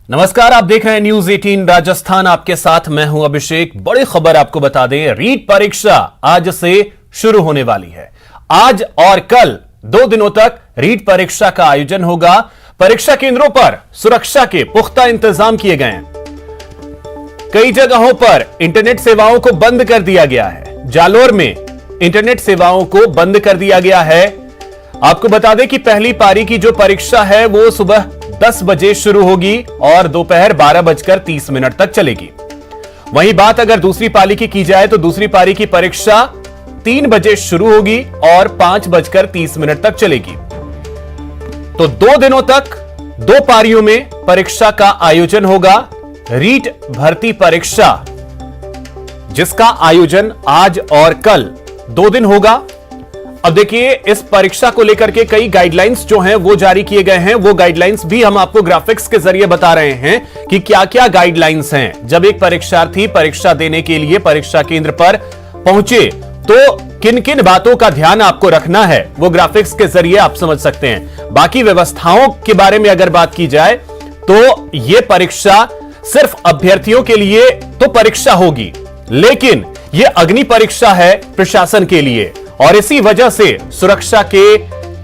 नमस्कार, आप देख रहे हैं न्यूज 18 राजस्थान। आपके साथ मैं हूं अभिषेक। बड़ी खबर आपको बता दें, रीट परीक्षा आज से शुरू होने वाली है। आज और कल 2 दिनों तक रीट परीक्षा का आयोजन होगा। परीक्षा केंद्रों पर सुरक्षा के पुख्ता इंतजाम किए गए हैं। कई जगहों पर इंटरनेट सेवाओं को बंद कर दिया गया है। जालोर में इंटरनेट सेवाओं को बंद कर दिया गया है। आपको बता दें कि पहली पारी की जो परीक्षा है वो सुबह 10 बजे शुरू होगी और दोपहर 12:30 तक चलेगी। वहीं बात अगर दूसरी पारी की जाए तो दूसरी पारी की परीक्षा 3 बजे शुरू होगी और 5:30 तक चलेगी। तो 2 दिनों तक 2 पारियों में परीक्षा का आयोजन होगा। रीट भर्ती परीक्षा जिसका आयोजन आज और कल 2 दिन होगा। अब देखिए, इस परीक्षा को लेकर के कई गाइडलाइंस जो हैं वो जारी किए गए हैं। वो गाइडलाइंस भी हम आपको ग्राफिक्स के जरिए बता रहे हैं कि क्या क्या गाइडलाइंस हैं। जब एक परीक्षार्थी परीक्षा देने के लिए परीक्षा केंद्र पर पहुंचे तो किन किन बातों का ध्यान आपको रखना है, वो ग्राफिक्स के जरिए आप समझ सकते हैं। बाकी व्यवस्थाओं के बारे में अगर बात की जाए तो यह परीक्षा सिर्फ अभ्यर्थियों के लिए तो परीक्षा होगी, लेकिन यह अग्नि परीक्षा है प्रशासन के लिए, और इसी वजह से सुरक्षा के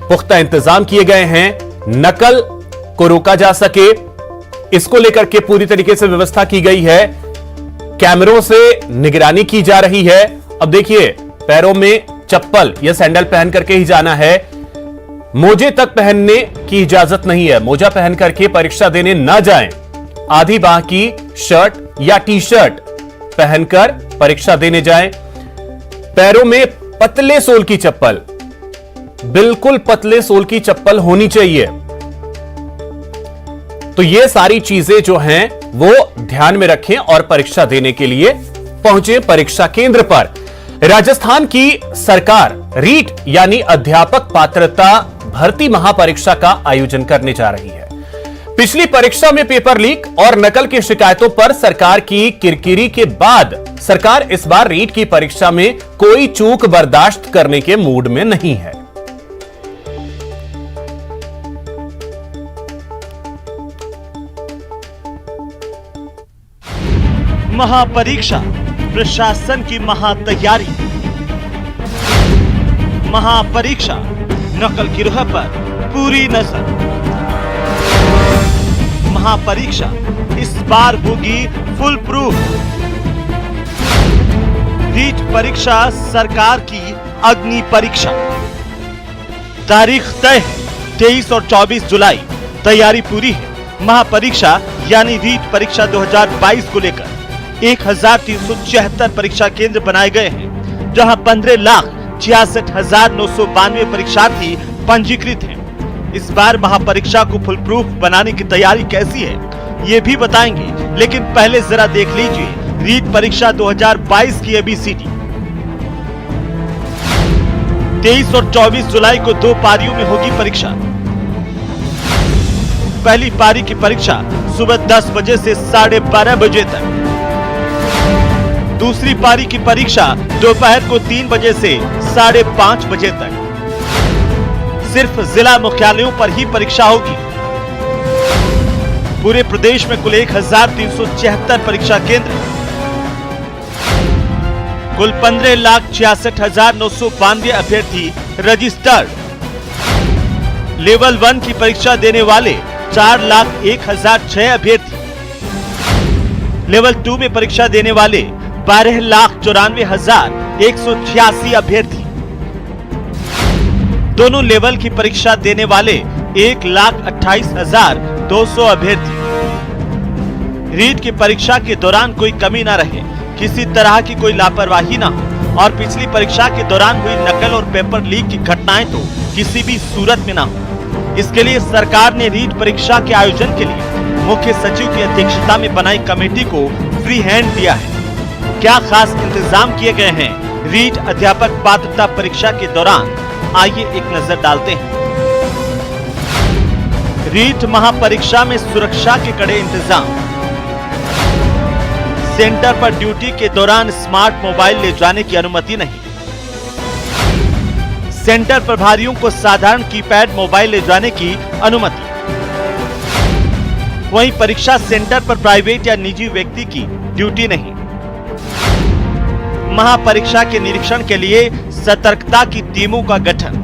पुख्ता इंतजाम किए गए हैं। नकल को रोका जा सके, इसको लेकर के पूरी तरीके से व्यवस्था की गई है। कैमरों से निगरानी की जा रही है। अब देखिए, पैरों में चप्पल या सैंडल पहन करके ही जाना है। मोजे तक पहनने की इजाजत नहीं है। मोजा पहन करके परीक्षा देने ना जाएं। आधी बाह की शर्ट या टी शर्ट पहनकर परीक्षा देने जाएं। पैरों में पतले सोल की चप्पल, बिल्कुल पतले सोल की चप्पल होनी चाहिए। तो ये सारी चीजें जो हैं वो ध्यान में रखें और परीक्षा देने के लिए पहुंचे परीक्षा केंद्र पर। राजस्थान की सरकार रीट यानी अध्यापक पात्रता भर्ती महापरीक्षा का आयोजन करने जा रही है। पिछली परीक्षा में पेपर लीक और नकल की शिकायतों पर सरकार की किरकिरी के बाद सरकार इस बार रीट की परीक्षा में कोई चूक बर्दाश्त करने के मूड में नहीं है। महापरीक्षा, प्रशासन की महातैयारी। महापरीक्षा, नकल गिरोह पर पूरी नजर। महापरीक्षा इस बार होगी फुल प्रूफ। रीट परीक्षा सरकार की अग्नि परीक्षा। तारीख तय है 23 और 24 जुलाई। तैयारी पूरी है। महापरीक्षा यानी रीट परीक्षा 2022 को लेकर 1376 परीक्षा केंद्र बनाए गए हैं, जहां 15,66,992 परीक्षार्थी पंजीकृत हैं। इस बार महापरीक्षा को फुल प्रूफ बनाने की तैयारी कैसी है ये भी बताएंगे, लेकिन पहले जरा देख लीजिए रीट परीक्षा 2022 की एबीसीडी। 23 और 24 जुलाई को 2 पारियों में होगी परीक्षा। पहली पारी की परीक्षा सुबह 10 बजे से 12:30 बजे तक। दूसरी पारी की परीक्षा दोपहर को 3 बजे से 5:30 बजे तक। सिर्फ जिला मुख्यालयों पर ही परीक्षा होगी। पूरे प्रदेश में कुल 1376 परीक्षा केंद्र, कुल 15,66,992 अभ्यर्थी रजिस्टर्ड। लेवल 1 की परीक्षा देने वाले 4,01,006 अभ्यर्थी। लेवल 2 में परीक्षा देने वाले 12,94,186 अभ्यर्थी। दोनों लेवल की परीक्षा देने वाले 1,28,200 अभ्यर्थी। रीट की परीक्षा के दौरान कोई कमी ना रहे, किसी तरह की कोई लापरवाही ना हो, और पिछली परीक्षा के दौरान हुई नकल और पेपर लीक की घटनाएं तो किसी भी सूरत में ना हो। इसके लिए सरकार ने रीट परीक्षा के आयोजन के लिए मुख्य सचिव की अध्यक्षता में बनाई कमेटी को फ्री हैंड दिया है। क्या खास इंतजाम किए गए हैं रीट अध्यापक पात्रता परीक्षा के दौरान, आइए एक नजर डालते हैं। रीट महापरीक्षा में सुरक्षा के कड़े इंतजाम। सेंटर पर ड्यूटी के दौरान स्मार्ट मोबाइल ले जाने की अनुमति नहीं। सेंटर प्रभारियों को साधारण कीपैड मोबाइल ले जाने की अनुमति। वहीं परीक्षा सेंटर पर प्राइवेट या निजी व्यक्ति की ड्यूटी नहीं। महापरीक्षा के निरीक्षण के लिए सतर्कता की टीमों का गठन।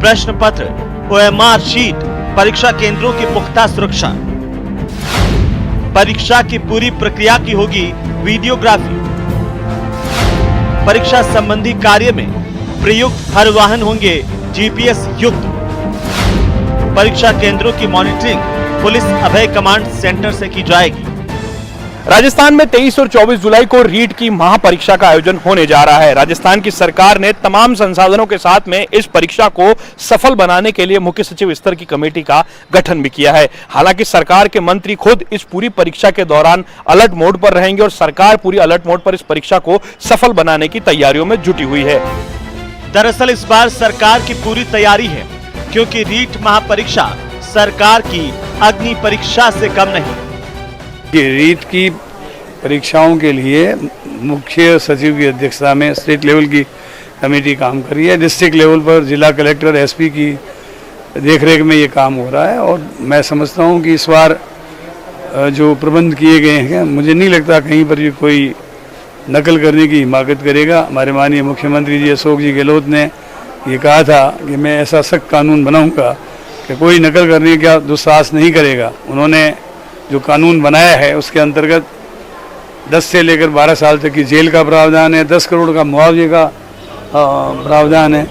प्रश्न पत्र, OMR शीट, परीक्षा केंद्रों की पुख्ता सुरक्षा। परीक्षा की पूरी प्रक्रिया की होगी वीडियोग्राफी। परीक्षा संबंधी कार्य में प्रयुक्त हर वाहन होंगे GPS युक्त। परीक्षा केंद्रों की मॉनिटरिंग पुलिस अभय कमांड सेंटर से की जाएगी। राजस्थान में 23 और 24 जुलाई को रीट की महापरीक्षा का आयोजन होने जा रहा है। राजस्थान की सरकार ने तमाम संसाधनों के साथ में इस परीक्षा को सफल बनाने के लिए मुख्य सचिव स्तर की कमेटी का गठन भी किया है। हालांकि सरकार के मंत्री खुद इस पूरी परीक्षा के दौरान अलर्ट मोड पर रहेंगे और सरकार पूरी अलर्ट मोड पर इस परीक्षा को सफल बनाने की तैयारियों में जुटी हुई है। दरअसल इस बार सरकार की पूरी तैयारी है, क्योंकि रीट महापरीक्षा सरकार की अग्नि परीक्षा से कम नहीं। रीट की परीक्षाओं के लिए मुख्य सचिव की अध्यक्षता में स्टेट लेवल की कमेटी काम कर रही है। डिस्ट्रिक्ट लेवल पर जिला कलेक्टर SP की देखरेख में ये काम हो रहा है और मैं समझता हूँ कि इस बार जो प्रबंध किए गए हैं, मुझे नहीं लगता कहीं पर भी कोई नकल करने की हिमाकत करेगा। हमारे माननीय मुख्यमंत्री जी अशोक जी गहलोत ने ये कहा था कि मैं ऐसा सख्त कानून बनाऊंगा कि कोई नकल करने का दुस्साहस नहीं करेगा। उन्होंने जो कानून बनाया है उसके अंतर्गत 10 से लेकर 12 साल तक की जेल का प्रावधान है, 10 करोड़ का मुआवजे का प्रावधान है।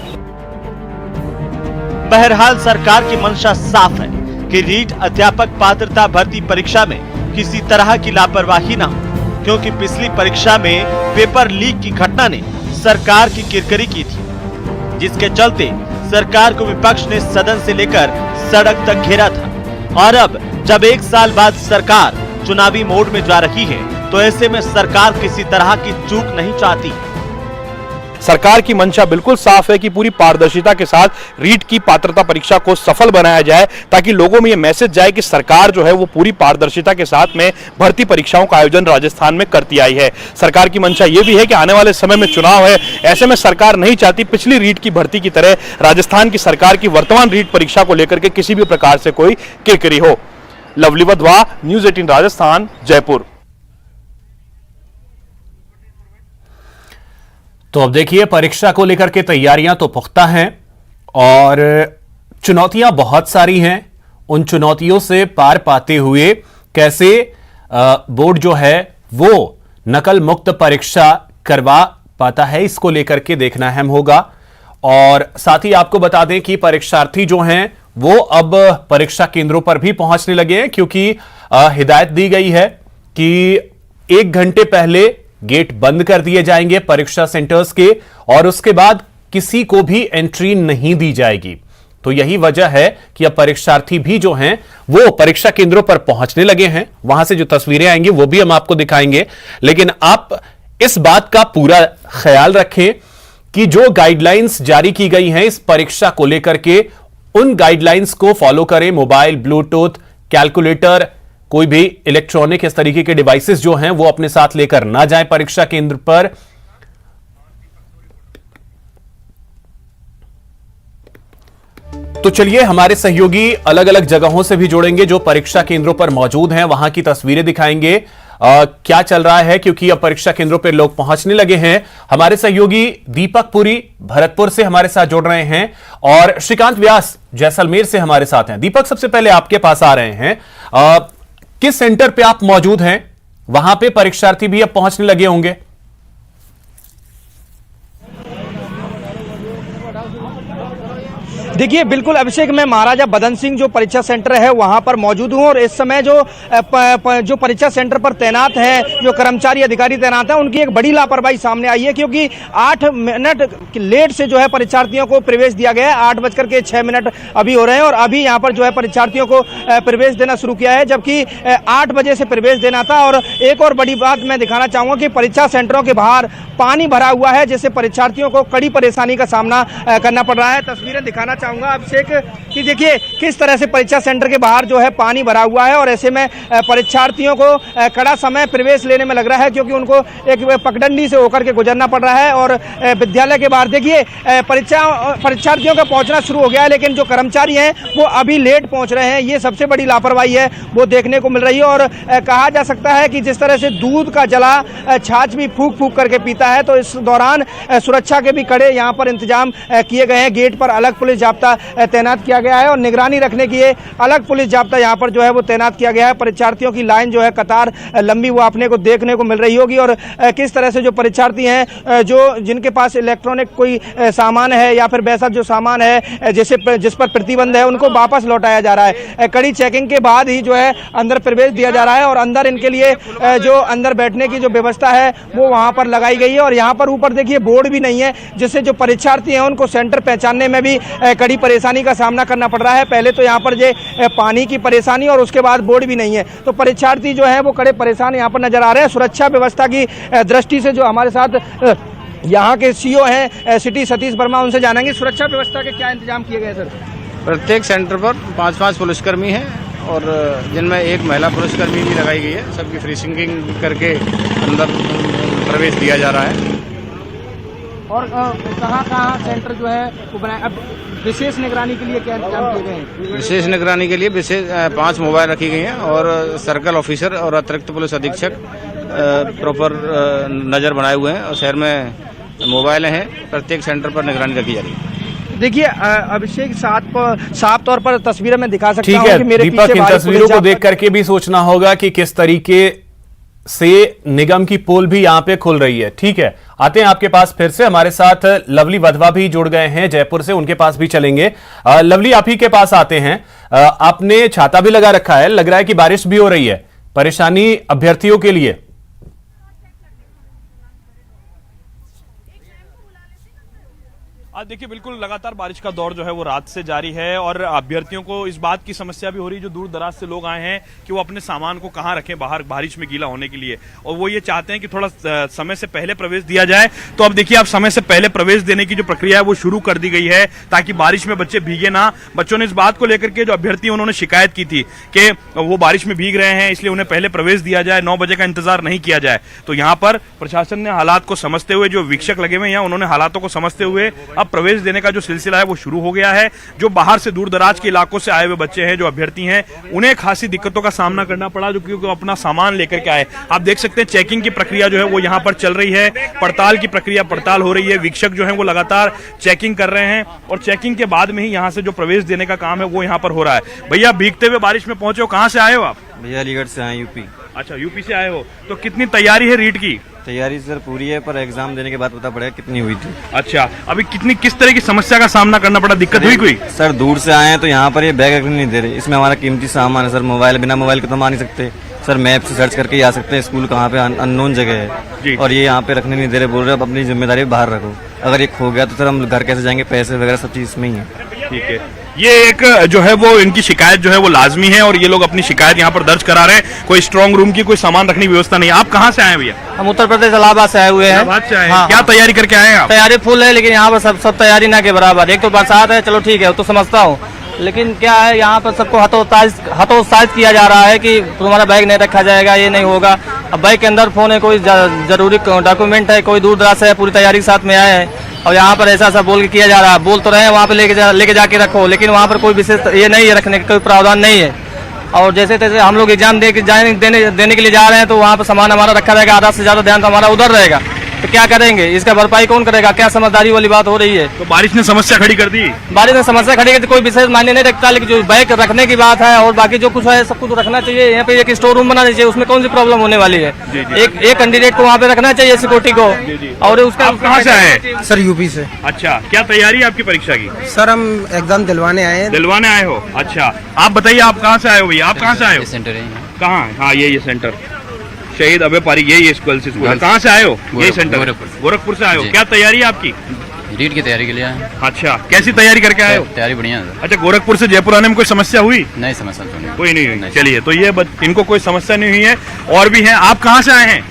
बहरहाल सरकार की मंशा साफ है कि रीट अध्यापक पात्रता भर्ती परीक्षा में किसी तरह की लापरवाही न हो, क्योंकि पिछली परीक्षा में पेपर लीक की घटना ने सरकार की किरकिरी की थी, जिसके चलते सरकार को विपक्ष ने सदन से लेकर सड़क तक घेरा था। और अब जब 1 साल बाद सरकार चुनावी मोड में जा रही है, तो ऐसे में सरकार किसी तरह की चूक नहीं चाहती। सरकार की मंशा बिल्कुल साफ है कि पूरी पारदर्शिता के साथ रीट की पात्रता परीक्षा को सफल बनाया जाए, ताकि लोगों में यह मैसेज जाए कि सरकार जो है वो पूरी पारदर्शिता के साथ में भर्ती परीक्षाओं का आयोजन राजस्थान में करती आई है। सरकार की मंशा ये भी है कि आने वाले समय में चुनाव है, ऐसे में सरकार नहीं चाहती पिछली रीट की भर्ती की तरह राजस्थान की सरकार की वर्तमान रीट परीक्षा को लेकर के किसी भी प्रकार से कोई किरकिरी हो। Lovely Wadhwa, news 18 Rajasthan, Jaipur. तो अब देखिए, परीक्षा को लेकर के तैयारियां तो पुख्ता हैं और चुनौतियां बहुत सारी हैं। उन चुनौतियों से पार पाते हुए कैसे बोर्ड जो है वो नकल मुक्त परीक्षा करवा पाता है, इसको लेकर के देखना अहम होगा। और साथ ही आपको बता दें कि परीक्षार्थी जो हैं वो अब परीक्षा केंद्रों पर भी पहुंचने लगे हैं, क्योंकि हिदायत दी गई है कि 1 घंटे पहले गेट बंद कर दिए जाएंगे परीक्षा सेंटर्स के, और उसके बाद किसी को भी एंट्री नहीं दी जाएगी। तो यही वजह है कि अब परीक्षार्थी भी जो हैं वो परीक्षा केंद्रों पर पहुंचने लगे हैं। वहां से जो तस्वीरें आएंगी वो भी हम आपको दिखाएंगे, लेकिन आप इस बात का पूरा ख्याल रखें कि जो गाइडलाइंस जारी की गई हैं इस परीक्षा को लेकर के, उन गाइडलाइंस को फॉलो करें। मोबाइल, ब्लूटूथ, कैलकुलेटर, कोई भी इलेक्ट्रॉनिक इस तरीके के डिवाइसेस जो हैं वो अपने साथ लेकर ना जाएं परीक्षा केंद्र पर। तो चलिए, हमारे सहयोगी अलग अलग जगहों से भी जुड़ेंगे जो परीक्षा केंद्रों पर मौजूद हैं, वहां की तस्वीरें दिखाएंगे क्या चल रहा है, क्योंकि अब परीक्षा केंद्रों पर लोग पहुंचने लगे हैं। हमारे सहयोगी दीपक पुरी भरतपुर से हमारे साथ जुड़ रहे हैं और श्रीकांत व्यास जैसलमेर से हमारे साथ हैं। दीपक, सबसे पहले आपके पास आ रहे हैं, किस सेंटर पे आप मौजूद हैं? वहां पे परीक्षार्थी भी अब पहुंचने लगे होंगे। देखिए, बिल्कुल अभिषेक, मैं महाराजा बदन सिंह जो परीक्षा सेंटर है वहां पर मौजूद हूं और इस समय जो परीक्षा सेंटर पर तैनात है, जो कर्मचारी अधिकारी तैनात हैं, उनकी एक बड़ी लापरवाही सामने आई है, क्योंकि 8 मिनट लेट से जो है परीक्षार्थियों को प्रवेश दिया गया है। 8:06 अभी हो रहे हैं और अभी यहां पर जो है परीक्षार्थियों को प्रवेश देना शुरू किया है, जबकि 8 बजे से प्रवेश देना था। और एक और बड़ी बात मैं दिखाना चाहूंगा कि परीक्षा सेंटरों के बाहर पानी भरा हुआ है, जिससे परीक्षार्थियों को कड़ी परेशानी का सामना करना पड़ रहा है। तस्वीरें दिखाना चाहूंगा चाहूंगा अभिषेक कि देखिए किस तरह से परीक्षा सेंटर के बाहर जो है पानी भरा हुआ है और ऐसे में परीक्षार्थियों को कड़ा समय प्रवेश लेने में लग रहा है, क्योंकि उनको एक पगडंडी से होकर के गुजरना पड़ रहा है। और विद्यालय के बाहर देखिए परीक्षार्थियों का पहुंचना शुरू हो गया है, लेकिन जो कर्मचारी हैं वो अभी लेट पहुंच रहे हैं। ये सबसे बड़ी लापरवाही है वो देखने को मिल रही है। और कहा जा सकता है कि जिस तरह से दूध का जला छाछ भी फूंक फूंक करके पीता है, तो इस दौरान सुरक्षा के भी कड़े यहाँ पर इंतजाम किए गए हैं। गेट पर अलग पुलिस जाब्ता तैनात किया गया है और निगरानी रखने के लिए अलग पुलिस जाब्ता यहाँ पर जो है वो तैनात किया गया है। परीक्षार्थियों की लाइन जो है कतार लंबी वो आपने को देखने को मिल रही होगी। और किस तरह से जो परीक्षार्थी हैं जो जिनके पास इलेक्ट्रॉनिक कोई सामान है या फिर वैसा जो सामान है जिस पर प्रतिबंध है, उनको वापस लौटाया जा रहा है। कड़ी चेकिंग के बाद ही जो है अंदर प्रवेश दिया जा रहा है और अंदर इनके लिए जो अंदर बैठने की जो व्यवस्था है वो वहाँ पर लगाई गई है। और यहाँ पर ऊपर देखिए बोर्ड भी नहीं है, जिससे जो परीक्षार्थी हैं उनको सेंटर पहचानने में भी कड़ी परेशानी का सामना करना पड़ रहा है। पहले तो यहाँ पर जो पानी की परेशानी और उसके बाद बोर्ड भी नहीं है, तो परीक्षार्थी जो है वो कड़े परेशान यहाँ पर नजर आ रहे हैं। सुरक्षा व्यवस्था की दृष्टि से जो हमारे साथ यहाँ के सीओ हैं सिटी सतीश वर्मा, उनसे जानेंगे सुरक्षा व्यवस्था के क्या इंतजाम किए गए सर। प्रत्येक सेंटर पर 5-5 पुलिसकर्मी हैं और जिनमें एक महिला पुलिसकर्मी भी लगाई गई है। सबकी फ्रीसिंगिंग करके अंदर प्रवेश दिया जा रहा है। और कहाँ सेंटर जो है वो बनाया, अब विशेष निगरानी के लिए क्या इंतजाम किए गए हैं? विशेष निगरानी के लिए विशेष 5 मोबाइल रखी गई हैं और सर्कल ऑफिसर और अतिरिक्त पुलिस अधीक्षक प्रॉपर नज़र बनाए हुए हैं और शहर में मोबाइल हैं। प्रत्येक सेंटर पर निगरानी रखी जा रही है। देखिए अभिषेक साफ तौर पर तस्वीरें में दिखा सकता हूं कि मेरे दीपक, पीछे इन तस्वीरों को देख करके भी सोचना होगा कि किस तरीके से निगम की पोल भी यहां पे खुल रही है। ठीक है, आते हैं आपके पास फिर से। हमारे साथ लवली वधवा भी जुड़ गए हैं जयपुर से, उनके पास भी चलेंगे। लवली, आप ही के पास आते हैं। आपने छाता भी लगा रखा है, लग रहा है कि बारिश भी हो रही है, परेशानी अभ्यर्थियों के लिए। आज देखिए बिल्कुल लगातार बारिश का दौर जो है वो रात से जारी है और अभ्यर्थियों को इस बात की समस्या भी हो रही है, जो दूर दराज से लोग आए हैं, कि वो अपने सामान को कहाँ रखें बाहर बारिश में गीला होने के लिए। और वो ये चाहते हैं कि थोड़ा समय से पहले प्रवेश दिया जाए। तो अब देखिए, अब समय से पहले प्रवेश देने की जो प्रक्रिया है वो शुरू कर दी गई है, ताकि बारिश में बच्चे भीगे ना। बच्चों ने इस बात को लेकर के, जो अभ्यर्थी उन्होंने शिकायत की थी कि वो बारिश में भीग रहे हैं, इसलिए उन्हें पहले प्रवेश दिया जाए, 9 बजे का इंतजार नहीं किया जाए। तो यहाँ पर प्रशासन ने हालात को समझते हुए, जो वीक्षक लगे हुए हैं उन्होंने हालातों को समझते हुए अब प्रवेश देने का जो सिलसिला है वो शुरू हो गया है। जो बाहर से दूर दराज के इलाकों से आए हुए बच्चे हैं, जो अभ्यर्थी हैं, उन्हें खासी दिक्कतों का सामना करना पड़ा, जो क्योंकि अपना सामान लेकर के आए। आप देख सकते हैं चेकिंग की प्रक्रिया जो है वो यहाँ पर चल रही है, पड़ताल की प्रक्रिया पड़ताल हो रही है। वीक्षक जो है वो लगातार चेकिंग कर रहे हैं और चेकिंग के बाद में ही यहाँ से जो प्रवेश देने का काम है वो यहाँ पर हो रहा है। भैया, भीगते हुए बारिश में पहुंचे हो, कहाँ से आए हो आप? भैया अलीगढ़ से आए, यूपी। अच्छा, यूपी से आए हो। तो कितनी तैयारी है रीट की? तैयारी सर पूरी है, पर एग्जाम देने के बाद पता पड़ेगा कितनी हुई थी। अच्छा, अभी किस तरह की समस्या का सामना करना पड़ा, दिक्कत हुई कोई? सर दूर से आए हैं तो यहाँ पर ये बैग रखने नहीं दे रहे। इसमें हमारा कीमती सामान है सर, मोबाइल, बिना मोबाइल के तो हम आ नहीं सकते सर। मैप से सर्च करके ही आ सकते हैं, स्कूल कहाँ पे अननोन जगह है, और ये यहाँ पे रखने नहीं दे रहे, बोल रहे अब अपनी जिम्मेदारी बाहर रखो। अगर ये खो गया तो सर हम घर कैसे जाएंगे, पैसे वगैरह सब चीज इसमें ही है। ठीक है, ये एक जो है वो इनकी शिकायत जो है वो लाजमी है और ये लोग अपनी शिकायत यहाँ पर दर्ज करा रहे हैं। कोई स्ट्रांग रूम की, कोई सामान रखने की व्यवस्था नहीं। आप कहाँ से आए भैया? हम उत्तर प्रदेश इलाहाबाद से आए हुए हैं। इलाहाबाद से आए हैं। हाँ, क्या तैयारी करके आए हैं आप? तैयारी फुल है, लेकिन यहाँ पर सब तैयारी ना के बराबर। एक तो बरसात है, चलो ठीक है, तो समझता हूँ, लेकिन क्या है यहाँ पर सबको हतोत्साहित किया जा रहा है कि तुम्हारा बैग नहीं रखा जाएगा, ये नहीं होगा। अब बैग के अंदर फोन है, कोई जरूरी डॉक्यूमेंट है, कोई दूर दराज से पूरी तैयारी के साथ में आए हैं और यहाँ पर ऐसा बोल के किया जा रहा है। बोल तो रहे हैं वहाँ पे लेके जाके रखो, लेकिन वहाँ पर कोई विशेष ये नहीं है, रखने का कोई प्रावधान नहीं है। और जैसे तैसे हम लोग एग्जाम देने के लिए जा रहे हैं तो वहाँ पर सामान हमारा रखा रहेगा, आधा से ज्यादा ध्यान तो हमारा उधर रहेगा। तो क्या करेंगे, इसका भरपाई कौन करेगा? क्या समझदारी वाली बात हो रही है? तो बारिश ने समस्या खड़ी कर दी। बारिश ने समस्या खड़ी कर दी, कोई विशेष मायने नहीं रखता, लेकिन जो बैग रखने की बात है और बाकी जो कुछ है सब कुछ रखना चाहिए। यहाँ पे एक स्टोर रूम बनाना चाहिए, उसमें कौन सी प्रॉब्लम होने वाली है? एक कैंडिडेट को वहाँ पे रखना चाहिए, सिक्योरिटी को। और उसका कहाँ से आए? सर यूपी से। अच्छा, क्या तैयारी है आपकी परीक्षा की? सर हम एग्जाम दिलवाने आए हैं। दिलवाने आए हो? अच्छा, आप बताइए आप कहाँ से आए हो भैया? आप कहाँ से आए हो? सेंटर है कहाँ? हाँ, ये सेंटर शहीद अबे पारी, ये गर्ल्स स्कूल है। कहाँ से आए हो? यही सेंटर गोरखपुर से आए हो। क्या तैयारी है आपकी? रीट की तैयारी के लिए आए। अच्छा, कैसी तैयारी करके आए हो? तैयारी बढ़िया है। अच्छा, गोरखपुर से जयपुर आने में कोई समस्या हुई? नहीं, समस्या तो नहीं, कोई नहीं हुई। चलिए, तो ये इनको कोई समस्या नहीं हुई है। और भी हैं, आप कहाँ से आए हैं?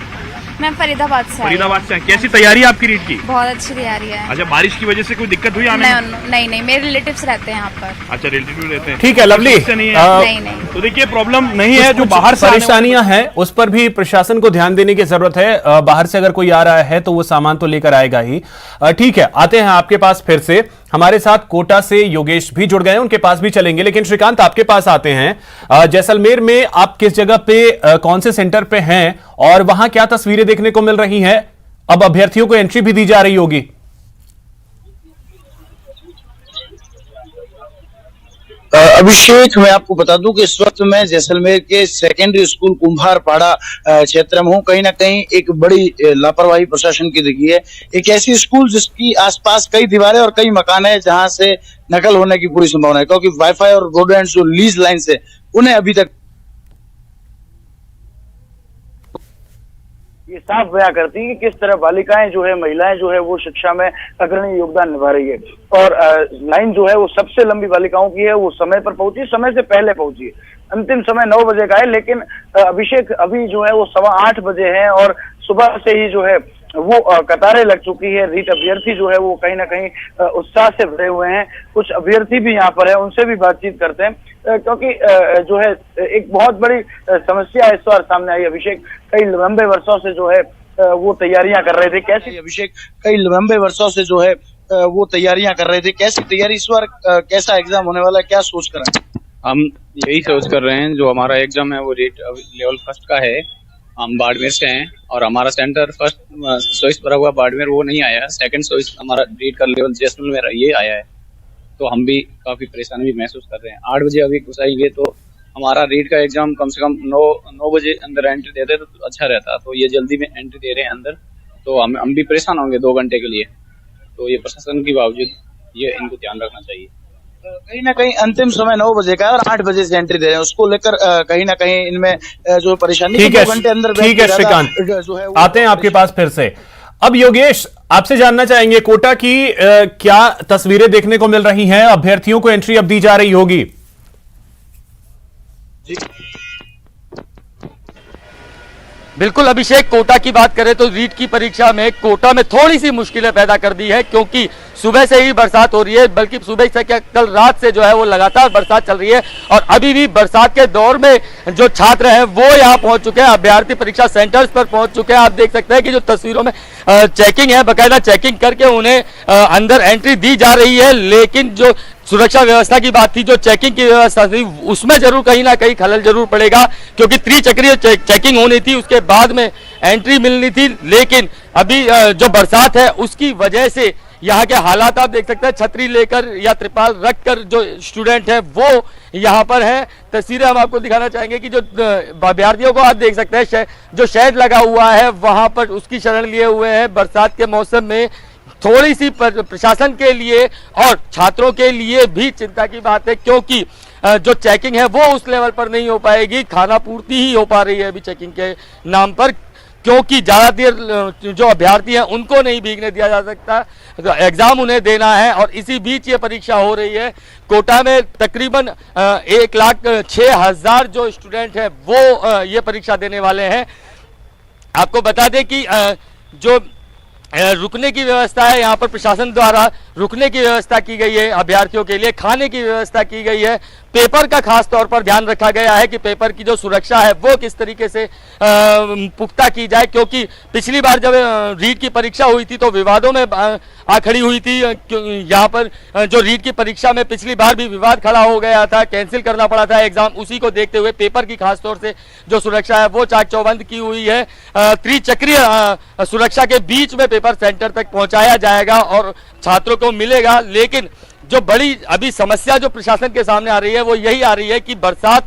मैं फरीदाबाद से आई हूँ। फरीदाबाद से कैसी तैयारी है आपकी रीट की? बहुत अच्छी तैयारी है। अच्छा, बारिश की वजह से कोई दिक्कत हुई आने में? नहीं, मेरे रिलेटिव्स रहते हैं यहाँ पर। अच्छा, रिलेटिव रहते हैं। ठीक है, लवली। नहीं। तो देखिए, प्रॉब्लम नहीं है, जो बाहर से परेशानियां हैं उस पर भी प्रशासन को ध्यान देने की जरूरत है। बाहर से अगर कोई आ रहा है तो वो सामान तो लेकर आएगा ही। ठीक है, आते हैं आपके पास फिर से। हमारे साथ कोटा से योगेश भी जुड़ गए हैं, उनके पास भी चलेंगे, लेकिन श्रीकांत आपके पास आते हैं। जैसलमेर में आप किस जगह पे, कौन से सेंटर पे हैं और वहां क्या तस्वीरें देखने को मिल रही हैं? अब अभ्यर्थियों को एंट्री भी दी जा रही होगी। अभिषेक, मैं आपको बता दूं कि इस वक्त मैं जैसलमेर के सेकेंडरी स्कूल कुंभारपाड़ा क्षेत्र में हूं। कहीं ना कहीं एक बड़ी लापरवाही प्रशासन की दिखी है। एक ऐसी स्कूल जिसकी आसपास कई दीवारें और कई मकान है जहां से नकल होने की पूरी संभावना है, क्योंकि वाईफाई और ब्रॉडबैंड जो लीज लाइन से उन्हें अभी तक ये साफ बयां करती है कि किस तरह बालिकाएं जो है, महिलाएं जो है वो शिक्षा में अग्रणी योगदान निभा रही है। और लाइन जो है वो सबसे लंबी बालिकाओं की है, वो समय पर पहुंची, समय से पहले पहुंची है। अंतिम समय 9 बजे का है, लेकिन अभिषेक अभी जो है वो 8:15 बजे है और सुबह से ही जो है वो कतारें लग चुकी है। रीट अभ्यर्थी जो है वो कहीं ना कहीं उत्साह से भरे हुए हैं। कुछ अभ्यर्थी भी यहाँ पर है, उनसे भी बातचीत करते हैं, क्योंकि जो है एक बहुत बड़ी समस्या इस बार सामने आई। अभिषेक, कई लंबे वर्षों से जो है वो तैयारियां कर रहे थे। कैसी अभिषेक, कई लंबे वर्षों से जो है वो तैयारियां कर रहे थे, कैसी तैयारी इस बार, कैसा एग्जाम होने वाला है, क्या सोच कर रहे हैं? हम यही सोच कर रहे हैं, जो हमारा एग्जाम है वो रीट लेवल फर्स्ट का है। हम बाड़मेर से हैं और हमारा सेंटर फर्स्ट चॉइस पर हुआ बाड़मेर, वो नहीं आया। सेकंड चॉइस हमारा रीट का लेवल जैसलमेर में ये आया है, तो हम भी काफी परेशानी भी महसूस कर रहे हैं। 8 बजे अभी घुसाएंगे तो हमारा रीट का एग्जाम कम से कम 9 बजे अंदर एंट्री देते तो अच्छा रहता। तो ये जल्दी में एंट्री दे रहे हैं अंदर, तो हम भी परेशान होंगे 2 घंटे के लिए। तो ये प्रशासन के बावजूद ये इनको ध्यान रखना चाहिए। कहीं ना कहीं अंतिम समय 9 बजे का है और 8 बजे से एंट्री दे रहे हैं, उसको लेकर कहीं ना कहीं इनमें जो परेशानी, ठीक है 2 घंटे अंदर ठीक है श्रीकांत, जो है आते हैं आपके पास फिर से। अब योगेश, आपसे जानना चाहेंगे कोटा की क्या तस्वीरें देखने को मिल रही हैं? अभ्यर्थियों को एंट्री अब दी जा रही होगी। बिल्कुल अभिषेक, कोटा की बात करें तो रीट की परीक्षा में कोटा में थोड़ी सी मुश्किलें पैदा कर दी है, क्योंकि सुबह से ही बरसात हो रही है, बल्कि सुबह से क्या कल रात से जो है वो लगातार बरसात चल रही है। और अभी भी बरसात के दौर में जो छात्र हैं वो यहाँ पहुंच चुके हैं, अभ्यर्थी परीक्षा सेंटर्स पर पहुंच चुके हैं। आप देख सकते हैं कि जो तस्वीरों में चेकिंग है, बाकायदा चेकिंग करके उन्हें अंदर एंट्री दी जा रही है। लेकिन जो सुरक्षा व्यवस्था की बात थी, जो चेकिंग की व्यवस्था थी, उसमें जरूर कहीं ना कहीं खलल जरूर पड़ेगा, क्योंकि त्रिचक्रीय चेकिंग होनी थी, उसके बाद में एंट्री मिलनी थी। लेकिन अभी जो बरसात है उसकी वजह से यहाँ के हालात आप देख सकते हैं। छतरी लेकर या त्रिपाल रखकर जो स्टूडेंट है वो यहाँ पर है। तस्वीरें हम आपको दिखाना चाहेंगे कि जो अभ्यर्थियों को आप देख सकते हैं, जो शेड लगा हुआ है वहां पर उसकी शरण लिए हुए हैं। बरसात के मौसम में थोड़ी सी प्रशासन के लिए और छात्रों के लिए भी चिंता की बात है, क्योंकि जो चेकिंग है वो उस लेवल पर नहीं हो पाएगी। खाना पूर्ति ही हो पा रही है अभी चेकिंग के नाम पर, क्योंकि ज्यादा देर जो अभ्यर्थी हैं उनको नहीं भीगने दिया जा सकता, तो एग्जाम उन्हें देना है। और इसी बीच ये परीक्षा हो रही है। कोटा में तकरीबन 1,06,000 जो स्टूडेंट हैं वो ये परीक्षा देने वाले हैं। आपको बता दें कि जो रुकने की व्यवस्था है, यहाँ पर प्रशासन द्वारा रुकने की व्यवस्था की गई है, अभ्यर्थियों के लिए खाने की व्यवस्था की गई है। पेपर का खास तौर पर ध्यान रखा गया है कि पेपर की जो सुरक्षा है वो किस तरीके से पुख्ता की जाए, क्योंकि पिछली बार जब रीट की परीक्षा हुई थी तो विवादों में आ खड़ी हुई थी। यहाँ पर जो रीट की परीक्षा में पिछली बार भी विवाद खड़ा हो गया था, कैंसिल करना पड़ा था एग्जाम। उसी को देखते हुए पेपर की खास तौर से जो सुरक्षा है वो चाक चौबंद की हुई है। त्रिचक्रीय सुरक्षा के बीच में पेपर सेंटर तक पहुंचाया जाएगा और छात्रों को मिलेगा। लेकिन जो बड़ी अभी समस्या जो प्रशासन के सामने आ रही है वो यही आ रही है कि बरसात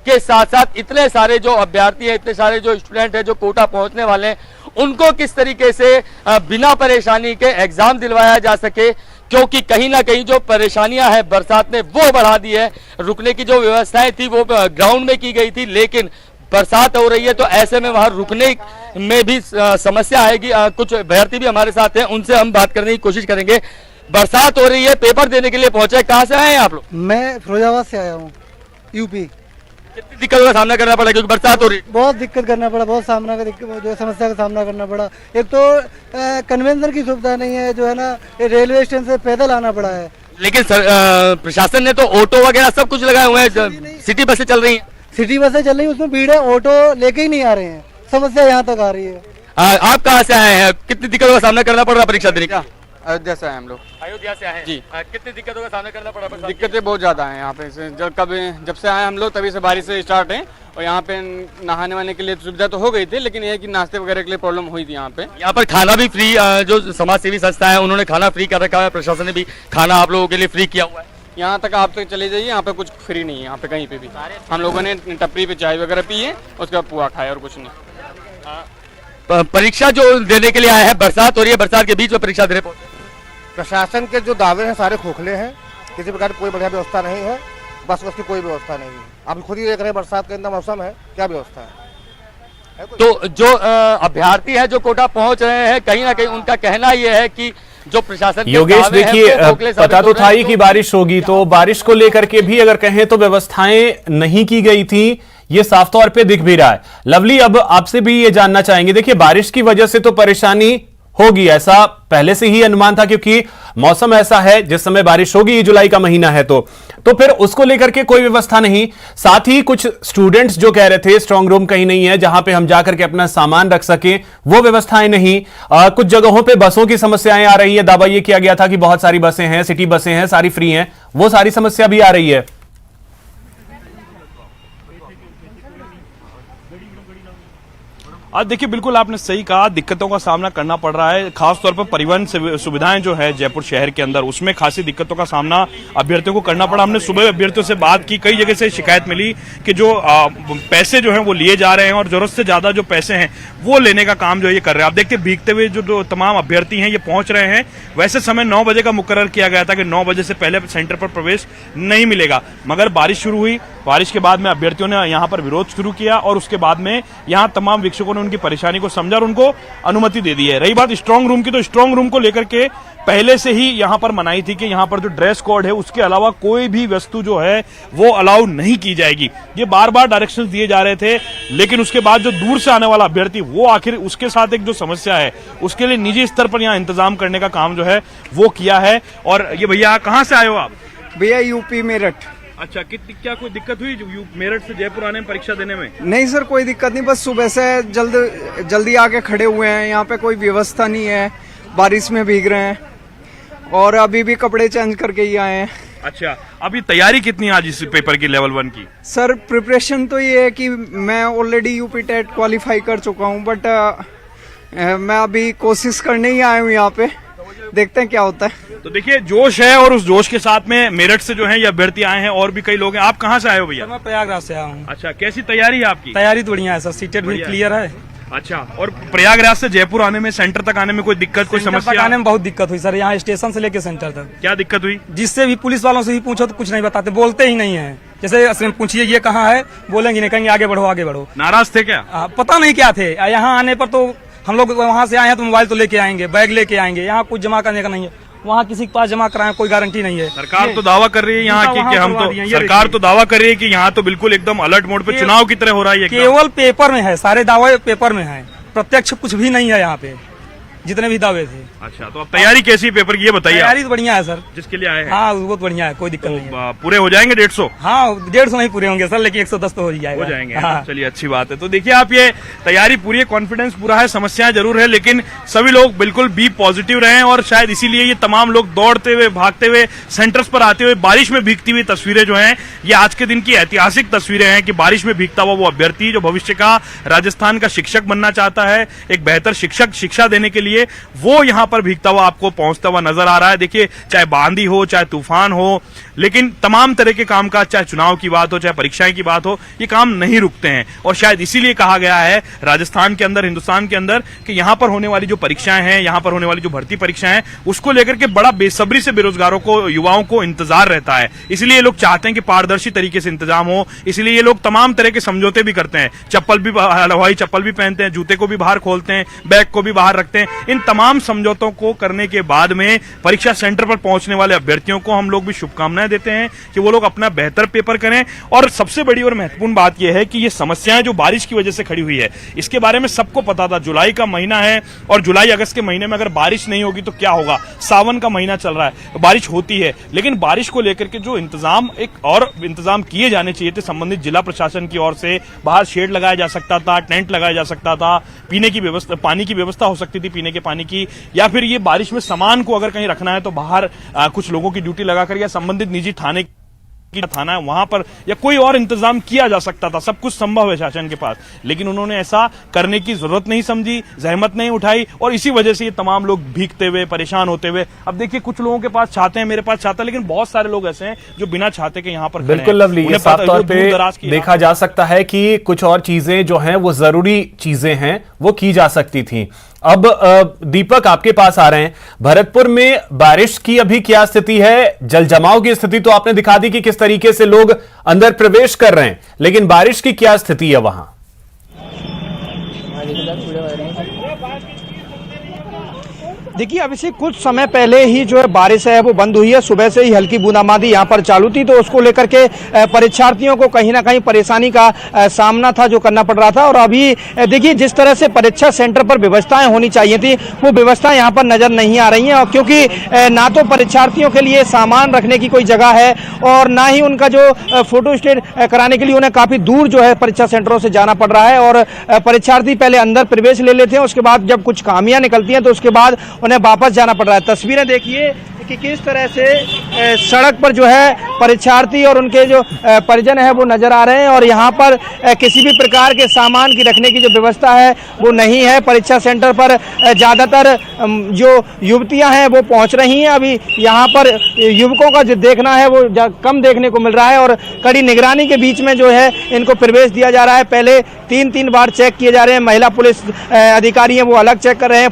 के साथ साथ इतने सारे जो अभ्यर्थी हैं, इतने सारे जो स्टूडेंट हैं जो कोटा पहुंचने वाले हैं, उनको किस तरीके से बिना परेशानी के एग्जाम दिलवाया जा सके, क्योंकि कहीं ना कहीं जो परेशानियां हैं बरसात ने वो बढ़ा दी है। रुकने की जो व्यवस्थाएं थी वो ग्राउंड में की गई थी, लेकिन बरसात हो रही है तो ऐसे में वहां रुकने में भी समस्या आएगी। कुछ अभ्यर्थी भी हमारे साथ हैं, उनसे हम बात करने की कोशिश करेंगे। बरसात हो रही है, पेपर देने के लिए पहुंचे, कहां से आए हैं आप लोग? मैं फिरोजाबाद से आया हूँ, यूपी। कितनी दिक्कतों का सामना करना पड़ा क्योंकि बरसात हो रही? बहुत दिक्कत करना पड़ा, बहुत सामना का जो समस्या का सामना करना पड़ा। एक तो कन्वेंशन की सुविधा नहीं है, जो है ना रेलवे स्टेशन से पैदल आना पड़ा है। लेकिन प्रशासन ने तो ऑटो वगैरह सब कुछ लगाए हुए हैं, सिटी बसें चल रही हैं। सिटी बसें चल रही है, उसमें भीड़ है, ऑटो लेके ही नहीं आ रहे हैं, समस्या यहाँ तक आ रही है। आप कहाँ से आए हैं, कितनी दिक्कतों का सामना करना पड़ रहा परीक्षा देने का? अयोध्या से आए हम लोग। अयोध्या से आए जी। कितनी दिक्कतों का सामना करना पड़ा? दिक्कतें बहुत ज़्यादा हैं यहाँ पे जब से आए हम लोग तभी से बारिश से स्टार्ट है, और यहाँ पे नहाने वाने के लिए सुविधा तो हो गई थी, लेकिन ये है कि नाश्ते वगैरह के लिए प्रॉब्लम हुई थी यहाँ पे। यहाँ पर खाना भी फ्री, जो समाज सेवी संस्था है उन्होंने खाना फ्री कर रखा है, प्रशासन ने भी खाना आप लोगों के लिए फ्री किया हुआ है। यहाँ तक आप तक चले जाइए, यहाँ पे कुछ फ्री नहीं है, यहाँ पे कहीं पे भी। हम लोगों ने टपरी पे चाय वगैरह पी है, उसके बाद पुआ खाया और कुछ नहीं। परीक्षा जो देने के लिए आए हैं, बरसात हो रही है, बरसात के बीच में परीक्षा देने पहुंचे। प्रशासन के जो दावे हैं सारे खोखले हैं, किसी प्रकार की कोई बढ़िया व्यवस्था नहीं है, बस उसकी कोई व्यवस्था नहीं है। आप खुद ही देख रहे हैं, बरसात का इतना मौसम है, क्या व्यवस्था है? तो जो अभ्यर्थी है जो कोटा पहुंच रहे हैं, कहीं ना कहीं उनका कहना यह है कि जो प्रशासन के योगेश दावे हैं, देखिए, वो खोखले साबित पता तो हो रहे था हैं। ही कि बारिश होगी, तो बारिश को लेकर के भी अगर कहें तो व्यवस्थाएं नहीं की गई थी, ये साफ तौर पे दिख भी रहा है। लवली, अब आपसे भी ये जानना चाहेंगे, देखिए बारिश की वजह से तो परेशानी होगी, ऐसा पहले से ही अनुमान था, क्योंकि मौसम ऐसा है जिस समय बारिश होगी, जुलाई का महीना है, तो फिर उसको लेकर के कोई व्यवस्था नहीं। साथ ही कुछ स्टूडेंट्स जो कह रहे थे स्ट्रांग रूम कहीं नहीं है जहां पे हम जाकर के अपना सामान रख सकें, वो व्यवस्थाएं नहीं। कुछ जगहों पे बसों की समस्याएं आ रही है, दावा ये किया गया था कि बहुत सारी बसें हैं, सिटी बसें हैं, सारी फ्री हैं, वो सारी समस्या भी आ रही है। आज देखिए, बिल्कुल आपने सही कहा, दिक्कतों का सामना करना पड़ रहा है, खासतौर पर परिवहन सुविधाएं जो है जयपुर शहर के अंदर, उसमें खासी दिक्कतों का सामना अभ्यर्थियों को करना पड़ा। हमने सुबह अभ्यर्थियों से बात की, कई जगह से शिकायत मिली कि जो पैसे जो हैं वो लिए जा रहे हैं और जरूरत से ज्यादा जो पैसे हैं वो लेने का काम जो ये कर रहे हैं। आप देखते भीगते हुए जो तमाम अभ्यर्थी हैं ये पहुंच रहे हैं। वैसे समय 9 बजे का मुकर्रर किया गया था कि 9 बजे से पहले सेंटर पर प्रवेश नहीं मिलेगा, मगर बारिश शुरू हुई, बारिश के बाद में अभ्यर्थियों ने यहाँ पर विरोध शुरू किया और उसके बाद में यहाँ तमाम वीक्षकों ने उनकी परेशानी को समझा और उनको अनुमति दे दी है। रही बात स्ट्रांग रूम की, तो स्ट्रांग रूम को लेकर के पहले से ही यहाँ पर मनाई थी कि यहाँ पर जो ड्रेस कोड है उसके अलावा कोई भी वस्तु जो है वो अलाउ नहीं की जाएगी। ये बार बार डायरेक्शंस दिए जा रहे थे, लेकिन उसके बाद जो दूर से आने वाला अभ्यर्थी, वो आखिर उसके साथ एक जो समस्या है उसके लिए निजी स्तर पर यहाँ इंतजाम करने का काम जो है वो किया है। और ये भैया कहाँ से आए हो आप? भैया यूपी मेरठ। अच्छा, क्या कोई दिक्कत हुई मेरठ से जयपुर आने में, परीक्षा देने में? नहीं सर, कोई दिक्कत नहीं, बस सुबह से जल्दी आके खड़े हुए हैं, यहाँ पे कोई व्यवस्था नहीं है, बारिश में भीग रहे हैं और अभी भी कपड़े चेंज करके ही आए हैं। अच्छा, अभी तैयारी कितनी आज इस पेपर की लेवल 1 की? सर प्रिपरेशन तो ये है कि मैं ऑलरेडी यूपी टेट क्वालिफाई कर चुका हूँ, बट मैं अभी कोशिश करने ही आया हूँ यहाँ पे, देखते हैं क्या होता है। तो देखिए, जोश है और उस जोश के साथ में मेरठ से जो है ये अभ्यर्थी आए हैं और भी कई लोग हैं। आप कहाँ से आए हो भैया? मैं प्रयागराज से आया हूँ। अच्छा, कैसी तैयारी है आपकी? तैयारी तो बढ़िया है सर, सीटेट भी क्लियर है। अच्छा, और प्रयागराज से जयपुर आने में, सेंटर तक आने में कोई दिक्कत, कोई समस्या? आने में बहुत दिक्कत हुई सर, यहाँ स्टेशन से लेके सेंटर तक। क्या दिक्कत हुई? जिससे भी पुलिस वालों से भी पूछो तो कुछ नहीं बताते, बोलते ही नहीं है। जैसे पूछिए ये कहाँ है, बोलेंगे नहीं, कहेंगे आगे बढ़ो आगे बढ़ो। नाराज थे क्या? पता नहीं क्या थे। यहाँ आने पर तो हम लोग वहाँ से आए हैं तो मोबाइल तो लेके आएंगे, बैग लेके आएंगे, यहाँ कुछ जमा करने का नहीं है, वहाँ किसी के पास जमा कराएं कोई गारंटी नहीं है। सरकार तो दावा कर रही है यहाँ की कि हम तो, सरकार तो दावा कर रही है कि यहाँ तो बिल्कुल एकदम अलर्ट मोड पे चुनाव की तरह हो रहा है। केवल पेपर में है, सारे दावे पेपर में है, प्रत्यक्ष कुछ भी नहीं है यहाँ पे, जितने भी दावे थे। अच्छा, तो अब तैयारी कैसी है पेपर की, ये बताइए। तैयारी तो बढ़िया है सर, जिसके लिए आए हैं। हाँ बहुत बढ़िया है, कोई दिक्कत नहीं है। पूरे हो जाएंगे 150? हाँ 150 नहीं पूरे होंगे सर, लेकिन 110 तो हो जाएगा। हो जाएंगे। हाँ। चलिए, अच्छी बात है। तो देखिए आप, ये तैयारी पूरी है, कॉन्फिडेंस पूरा है, समस्याएं जरूर है, लेकिन सभी लोग बिल्कुल बी पॉजिटिव रहे और शायद इसीलिए ये तमाम लोग दौड़ते हुए, भागते हुए, सेंटर्स पर आते हुए, बारिश में भीगती हुई तस्वीरें जो हैं, ये आज के दिन की ऐतिहासिक तस्वीरें हैं कि बारिश में भीगता हुआ वो अभ्यर्थी जो भविष्य का राजस्थान का शिक्षक बनना चाहता है, एक बेहतर शिक्षा देने के लिए, वो यहाँ पर भीगता हुआ आपको पहुंचता हुआ नजर आ रहा है। देखिए, चाहे बांदी हो, चाहे तूफान हो, लेकिन तमाम तरह के कामकाज, चाहे चुनाव की बात हो, चाहे परीक्षाएं की बात हो, ये काम नहीं रुकते हैं। और शायद इसीलिए कहा गया है राजस्थान के अंदर, हिंदुस्तान के अंदर, कि यहाँ पर होने वाली जो परीक्षाएं हैं, यहाँ पर होने वाली जो भर्ती परीक्षाएं हैं, उसको लेकर के बड़ा बेसब्री से बेरोजगारों को, युवाओं को इंतजार रहता है। इसलिए ये लोग चाहते हैं कि पारदर्शी तरीके से इंतजाम हो, इसलिए ये लोग तमाम तरह के समझौते भी करते हैं, चप्पल भी, हवाई चप्पल भी पहनते हैं, जूते को भी बाहर खोलते हैं, बैग को भी बाहर रखते हैं। इन तमाम समझौतों को करने के बाद में परीक्षा सेंटर पर पहुंचने वाले अभ्यर्थियों को हम लोग भी शुभकामनाएं देते हैं कि वो लोग अपना बेहतर पेपर करें। और सबसे बड़ी और महत्वपूर्ण बात यह है कि ये समस्याएं जो बारिश की वजह से खड़ी हुई है, इसके बारे में सबको पता था। जुलाई का महीना है और जुलाई अगस्त के महीने में अगर बारिश नहीं होगी तो क्या होगा। सावन का महीना चल रहा है, बारिश होती है, लेकिन बारिश को लेकर के जो इंतजाम इंतजाम किए जाने चाहिए थे संबंधित जिला प्रशासन की ओर से, बाहर शेड लगाया जा सकता था, टेंट लगाया जा सकता था, पीने की व्यवस्था, पानी की व्यवस्था हो सकती थी पीने के पानी की, या फिर ये बारिश में सामान को अगर कहीं रखना है तो बाहर कुछ लोगों की ड्यूटी लगाकर या संबंधित निजी थाना है वहां पर या कोई और इंतजाम किया जा सकता था। सब कुछ संभव है शासन के पास, लेकिन उन्होंने ऐसा करने की जरूरत नहीं समझी, जहमत नहीं उठाई, और इसी वजह से ये तमाम लोग भीगते हुए, परेशान होते हुए। अब देखिए, कुछ लोगों के पास छाते हैं, मेरे पास छाता, लेकिन बहुत सारे लोग ऐसे हैं जो बिना छाते के यहाँ पर बिल्कुल लवली, ये साफ तौर पे देखा जा सकता है कि कुछ और चीजें जो हैं वो जरूरी चीजें हैं, वो की जा सकती थी। अब दीपक आपके पास आ रहे हैं। भरतपुर में बारिश की अभी क्या स्थिति है? जल जमाव की स्थिति तो आपने दिखा दी कि किस तरीके से लोग अंदर प्रवेश कर रहे हैं, लेकिन बारिश की क्या स्थिति है वहां? देखिए, अभी से कुछ समय पहले ही जो है बारिश है वो बंद हुई है। सुबह से ही हल्की बूंदाबांदी यहाँ पर चालू थी, तो उसको लेकर के परीक्षार्थियों को कहीं ना कहीं परेशानी का सामना था जो करना पड़ रहा था। और अभी देखिए, जिस तरह से परीक्षा सेंटर पर व्यवस्थाएं होनी चाहिए थी, वो व्यवस्था यहाँ पर नजर नहीं आ रही हैं, क्योंकि ना तो परीक्षार्थियों के लिए सामान रखने की कोई जगह है और ना ही उनका जो फोटो स्टेट कराने के लिए उन्हें काफी दूर जो है परीक्षा सेंटरों से जाना पड़ रहा है। और परीक्षार्थी पहले अंदर प्रवेश ले लेते हैं, उसके बाद जब कुछ खामियां निकलती हैं तो उसके बाद उन्हें वापस जाना पड़ रहा है। तस्वीरें देखिए कि किस तरह से सड़क पर जो है परीक्षार्थी और उनके जो परिजन है वो नजर आ रहे हैं, और यहाँ पर किसी भी प्रकार के सामान की रखने की जो व्यवस्था है वो नहीं है। परीक्षा सेंटर पर ज्यादातर जो युवतियां हैं वो पहुंच रही हैं। अभी यहाँ पर युवकों का जो देखना है वो कम देखने को मिल रहा है, और कड़ी निगरानी के बीच में जो है इनको प्रवेश दिया जा रहा है। पहले 3-3 बार चेक किए जा रहे हैं। महिला पुलिस अधिकारी हैं वो अलग चेक कर रहे हैं,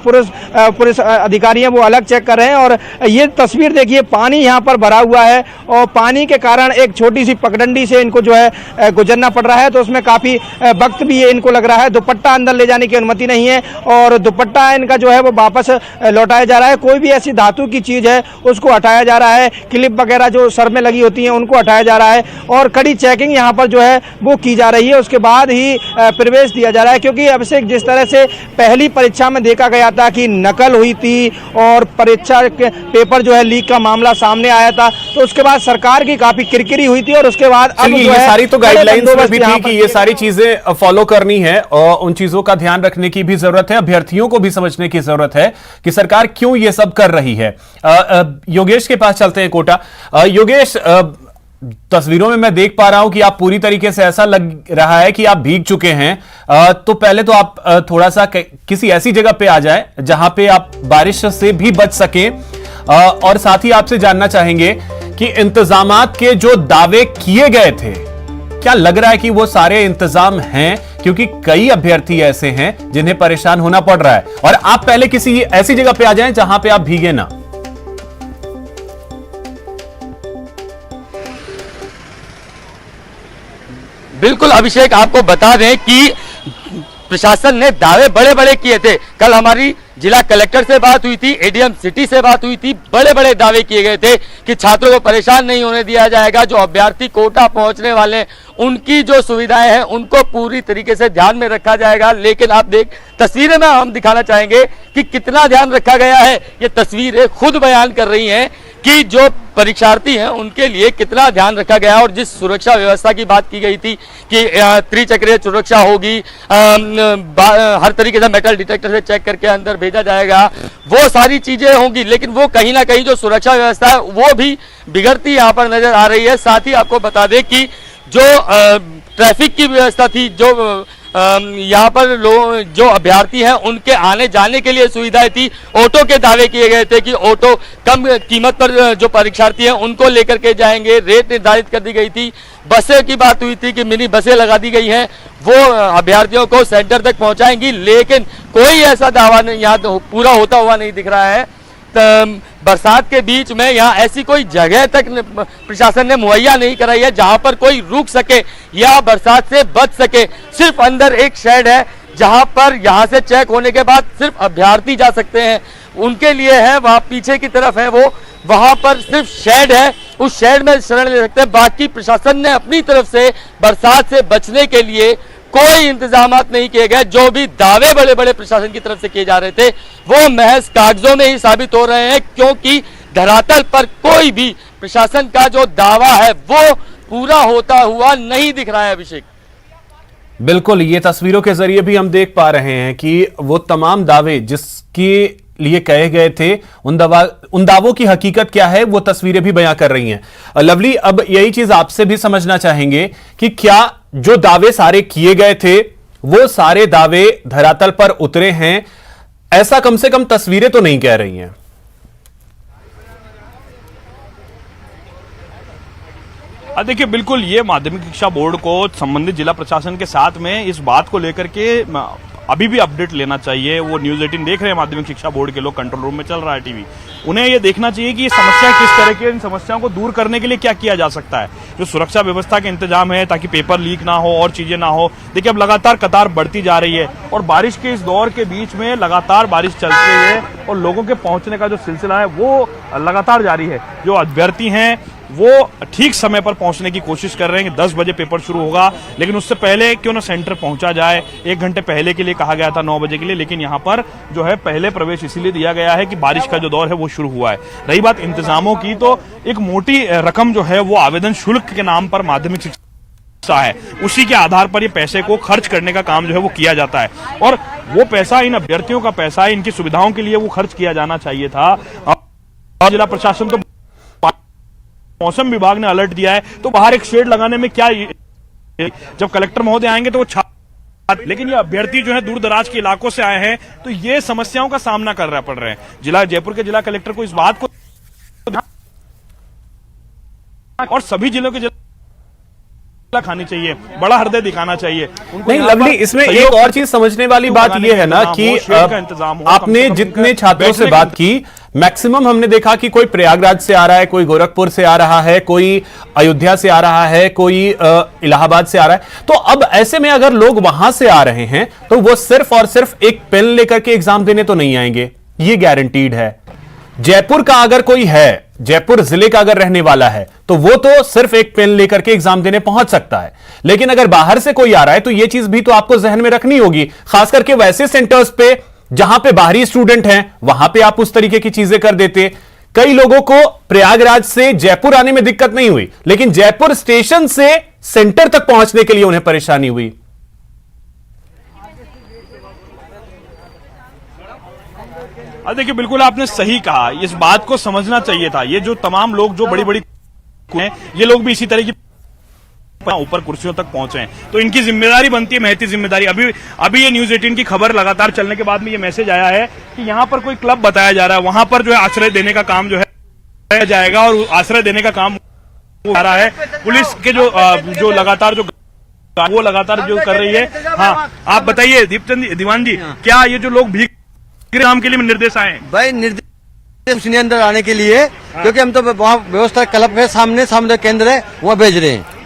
पुलिस अधिकारी हैं वो अलग चेक कर रहे हैं। और ये तस्वीर देखिए, पानी यहाँ पर भरा हुआ है और पानी के कारण एक छोटी सी पगडंडी से इनको जो है गुजरना पड़ रहा है, तो उसमें काफी वक्त भी इनको लग रहा है। दुपट्टा अंदर ले जाने की अनुमति नहीं है और दुपट्टा इनका जो है वो वापस लौटाया जा रहा है। कोई भी ऐसी धातु की चीज है उसको हटाया जा रहा है, क्लिप वगैरह जो सर में लगी होती है उनको हटाया जा रहा है, और कड़ी चेकिंग यहाँ पर जो है वो की जा रही है। उसके बाद ही प्रवेश दिया जा रहा है, क्योंकि अब से जिस तरह से पहली परीक्षा में देखा गया था कि नकल हुई थी और परीक्षा के पेपर जो है लीक का मामला सामने आया था, तो उसके बाद सरकार की काफी किरकिरी हुई थी। और उसके बाद अब ये सारी तो गाइडलाइंस में भी थी कि ये सारी चीजें फॉलो करनी है और उन चीजों का ध्यान रखने की भी जरूरत है। अभ्यर्थियों को भी समझने की जरूरत है कि सरकार क्यों ये सब कर रही है। योगेश के पास चलते हैं, कोटा। योगेश, तस्वीरों में मैं देख पा रहा हूं कि आप पूरी तरीके से ऐसा लग रहा है कि आप भीग चुके हैं। तो पहले तो आप थोड़ा सा किसी ऐसी जगह पे आ जाए जहां पे आप बारिश से भी बच सकें, और साथ ही आपसे जानना चाहेंगे कि इंतजामात के जो दावे किए गए थे, क्या लग रहा है कि वो सारे इंतजाम हैं? क्योंकि कई अभ्यर्थी ऐसे हैं जिन्हें परेशान होना पड़ रहा है। और आप पहले किसी ऐसी जगह पे आ जाएं जहां पे आप भीगे ना। बिल्कुल अभिषेक, आपको बता दें कि प्रशासन ने दावे बड़े बड़े किए थे। कल हमारी जिला कलेक्टर से बात हुई थी, एडीएम सिटी से बात हुई थी, बड़े बड़े दावे किए गए थे कि छात्रों को परेशान नहीं होने दिया जाएगा। जो अभ्यर्थी कोटा पहुंचने वाले हैं उनकी जो सुविधाएं हैं उनको पूरी तरीके से ध्यान में रखा जाएगा। लेकिन आप देख, तस्वीरें में हम दिखाना चाहेंगे कि कितना ध्यान रखा गया है। ये तस्वीरें खुद बयान कर रही हैं कि जो परीक्षार्थी हैं उनके लिए कितना ध्यान रखा गया। और जिस सुरक्षा व्यवस्था की बात की गई थी कि त्रिचक्रीय सुरक्षा होगी, हर तरीके से मेटल डिटेक्टर से चेक करके अंदर भेजा जाएगा, वो सारी चीजें होंगी, लेकिन वो कहीं ना कहीं जो सुरक्षा व्यवस्था है वो भी बिगड़ती यहाँ पर नजर आ रही है। साथ ही आपको बता दें कि जो ट्रैफिक की व्यवस्था थी, जो यहाँ पर लोग जो अभ्यर्थी हैं उनके आने जाने के लिए सुविधाएं थी। ऑटो के दावे किए गए थे कि ऑटो कम कीमत पर जो परीक्षार्थी हैं उनको लेकर के जाएंगे, रेट निर्धारित कर दी गई थी। बसें की बात हुई थी कि मिनी बसें लगा दी गई हैं, वो अभ्यर्थियों को सेंटर तक पहुंचाएंगी, लेकिन कोई ऐसा दावा नहीं यहाँ तो पूरा होता हुआ नहीं दिख रहा है। बरसात के बीच में यहाँ ऐसी कोई जगह तक प्रशासन ने मुहैया नहीं कराई है जहां पर कोई रुक सके या बरसात से बच सके। सिर्फ अंदर एक शेड है जहां पर यहां से चेक होने के बाद सिर्फ अभ्यर्थी जा सकते हैं, उनके लिए है। वहां पीछे की तरफ है वो वहां पर सिर्फ शेड है, उस शेड में शरण ले सकते हैं। बाकी प्रशासन ने अपनी तरफ से बरसात से बचने के लिए कोई इंतजामात नहीं किए गए। जो भी दावे बड़े बड़े प्रशासन की तरफ से किए जा रहे थे वो महज कागजों में ही साबित हो रहे हैं, क्योंकि धरातल पर कोई भी प्रशासन का जो दावा है वो पूरा होता हुआ नहीं दिख रहा है। अभिषेक, बिल्कुल, ये तस्वीरों के जरिए भी हम देख पा रहे हैं कि वो तमाम दावे जिसके लिए कहे गए थे उन दावों की हकीकत क्या है वो तस्वीरें भी बयां कर रही हैं। लवली, अब यही चीज आपसे भी समझना चाहेंगे कि क्या जो दावे सारे किए गए थे वो सारे दावे धरातल पर उतरे हैं? ऐसा कम से कम तस्वीरें तो नहीं कह रही हैं। देखिए, बिल्कुल ये माध्यमिक शिक्षा बोर्ड को संबंधित जिला प्रशासन के साथ में इस बात को लेकर के अभी भी अपडेट लेना चाहिए। वो न्यूज़ 18 देख रहे हैं, माध्यमिक शिक्षा बोर्ड के लोग, कंट्रोल रूम में चल रहा है टीवी, उन्हें ये देखना चाहिए कि ये समस्या किस तरह की, इन समस्याओं को दूर करने के लिए क्या किया जा सकता है। जो सुरक्षा व्यवस्था के इंतजाम है ताकि पेपर लीक ना हो और चीजें ना हो। देखिए, अब लगातार कतार बढ़ती जा रही है और बारिश के इस दौर के बीच में लगातार बारिश चल रही है और लोगों के पहुंचने का जो सिलसिला है वो लगातार जारी है। जो अभ्यर्थी हैं वो ठीक समय पर पहुंचने की कोशिश कर रहे हैं कि 10 बजे पेपर शुरू होगा, लेकिन उससे पहले क्यों ना सेंटर पहुंचा जाए। 1 घंटे पहले के लिए कहा गया था 9 बजे के लिए, लेकिन यहां पर जो है पहले प्रवेश इसीलिए दिया गया है कि बारिश का जो दौर है वो शुरू हुआ है। रही बात इंतजामों की, तो एक मोटी रकम जो है वो आवेदन शुल्क के नाम पर माध्यमिक शिक्षा है, उसी के आधार पर ये पैसे को खर्च करने का काम जो है वो किया जाता है और वो पैसा इन अभ्यर्थियों का पैसा है, इनकी सुविधाओं के लिए वो खर्च किया जाना चाहिए था। और जिला प्रशासन तो मौसम विभाग ने अलर्ट दिया है, तो बाहर एक शेड लगाने में क्या, जब कलेक्टर महोदय आएंगे तो वो लेकिन ये अभ्यर्थी जो है दूर दराज के इलाकों से आए हैं तो ये समस्याओं का सामना करना पड़ रहा है। जिला जयपुर के जिला कलेक्टर को इस बात को और सभी जिलों के खानी चाहिए, बड़ा हृदय दिखाना चाहिए उनको। नहीं लवली, इसमें एक और चीज समझने वाली बात यह है ना कि आपने जितने छात्रों से बात की, मैक्सिमम हमने देखा कि कोई प्रयागराज से आ रहा है, कोई गोरखपुर से आ रहा है, कोई अयोध्या से आ रहा है, कोई इलाहाबाद से आ रहा है। तो अब ऐसे में अगर लोग वहां से आ रहे हैं तो वो सिर्फ और सिर्फ एक पेन लेकर के एग्जाम देने तो नहीं आएंगे, ये गारंटीड है। जयपुर का अगर कोई है, जयपुर जिले का अगर रहने वाला है तो वो तो सिर्फ एक पेन लेकर के एग्जाम देने पहुंच सकता है, लेकिन अगर बाहर से कोई आ रहा है तो ये चीज भी तो आपको जहन में रखनी होगी, खास करके वैसे सेंटर्स पे जहां पे बाहरी स्टूडेंट हैं वहां पे आप उस तरीके की चीजें कर देते। कई लोगों को प्रयागराज से जयपुर आने में दिक्कत नहीं हुई, लेकिन जयपुर स्टेशन से सेंटर तक पहुंचने के लिए उन्हें परेशानी हुई। देखिए, बिल्कुल आपने सही कहा, इस बात को समझना चाहिए था। ये जो तमाम लोग जो बड़ी बड़ी हैं, ये लोग भी इसी तरह की ऊपर कुर्सियों तक पहुंचे हैं, तो इनकी जिम्मेदारी बनती है, महती जिम्मेदारी। अभी ये न्यूज़ 18 की खबर लगातार चलने के बाद में ये मैसेज आया है कि यहां पर कोई क्लब बताया जा रहा है, वहां पर जो है आश्रय देने का काम जो है जाएगा और आश्रय देने का काम हो रहा है। पुलिस के जो लगातार वो लगातार जो कर रही है। हाँ, आप बताइए दीपचंद दीवान जी, क्या ये जो लोग भीख काम के लिए निर्देश आए हैं? भाई निर्देश अंदर आने के लिए, क्योंकि हम तो वहाँ व्यवस्था क्लब के सामने केंद्र है, वहाँ भेज रहे हैं।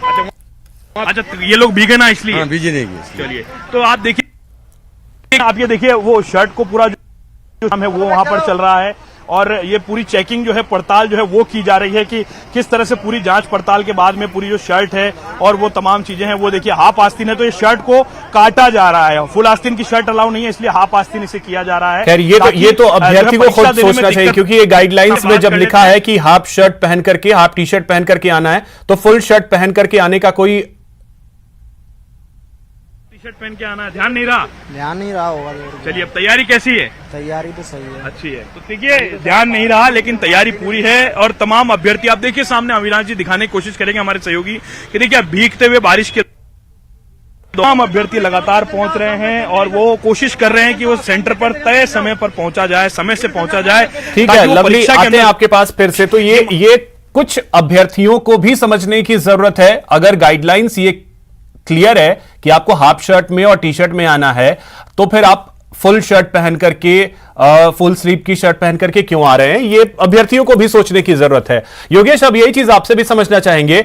अच्छा, ये लोग भीगे ना इसलिए? हाँ, भीगे नहीं। चलिए, तो आप देखिए, आप ये देखिए वो शर्ट को पूरा जो काम है वो वहां पर चल रहा है और ये पूरी चेकिंग जो है, पड़ताल जो है वो की जा रही है कि किस तरह से पूरी जांच पड़ताल के बाद में पूरी जो शर्ट है और वो तमाम चीजें हैं वो देखिए हाफ आस्तीन है, तो ये शर्ट को काटा जा रहा है। फुल आस्तीन की शर्ट अलाउ नहीं है, इसलिए हाफ आस्तीन इसे किया जा रहा है। खैर, ये तो अभ्यर्थी को खुद सोचना चाहिए, क्योंकि ये गाइडलाइंस में जब लिखा है कि हाफ शर्ट पहन करके, हाफ टी शर्ट पहन करके आना है, तो फुल शर्ट पहन करके आने का कोई शर्ट पहन के आना है, ध्यान नहीं रहा होगा। चलिए, अब तैयारी कैसी है? तैयारी तो सही है, अच्छी है। तो देखिए, ध्यान नहीं रहा लेकिन तैयारी पूरी है और तमाम अभ्यर्थी, आप देखिए सामने अविनाश जी दिखाने की कोशिश करेंगे हमारे सहयोगी कि देखिए भीगते हुए बारिश के तमाम अभ्यर्थी लगातार पहुंच रहे हैं और वो कोशिश कर रहे हैं कि वो सेंटर पर तय समय पर पहुंचा जाए, समय से पहुंचा जाए। ठीक है लवली, आते हैं आपके पास फिर से। तो ये कुछ अभ्यर्थियों को भी समझने की जरूरत है। अगर गाइडलाइंस ये क्लियर है कि आपको हाफ शर्ट में और टी शर्ट में आना है, तो फिर आप फुल शर्ट पहन करके, फुल स्लीव की शर्ट पहन करके क्यों आ रहे हैं, ये अभ्यर्थियों को भी सोचने की जरूरत है। योगेश, अब यही चीज आपसे भी समझना चाहेंगे,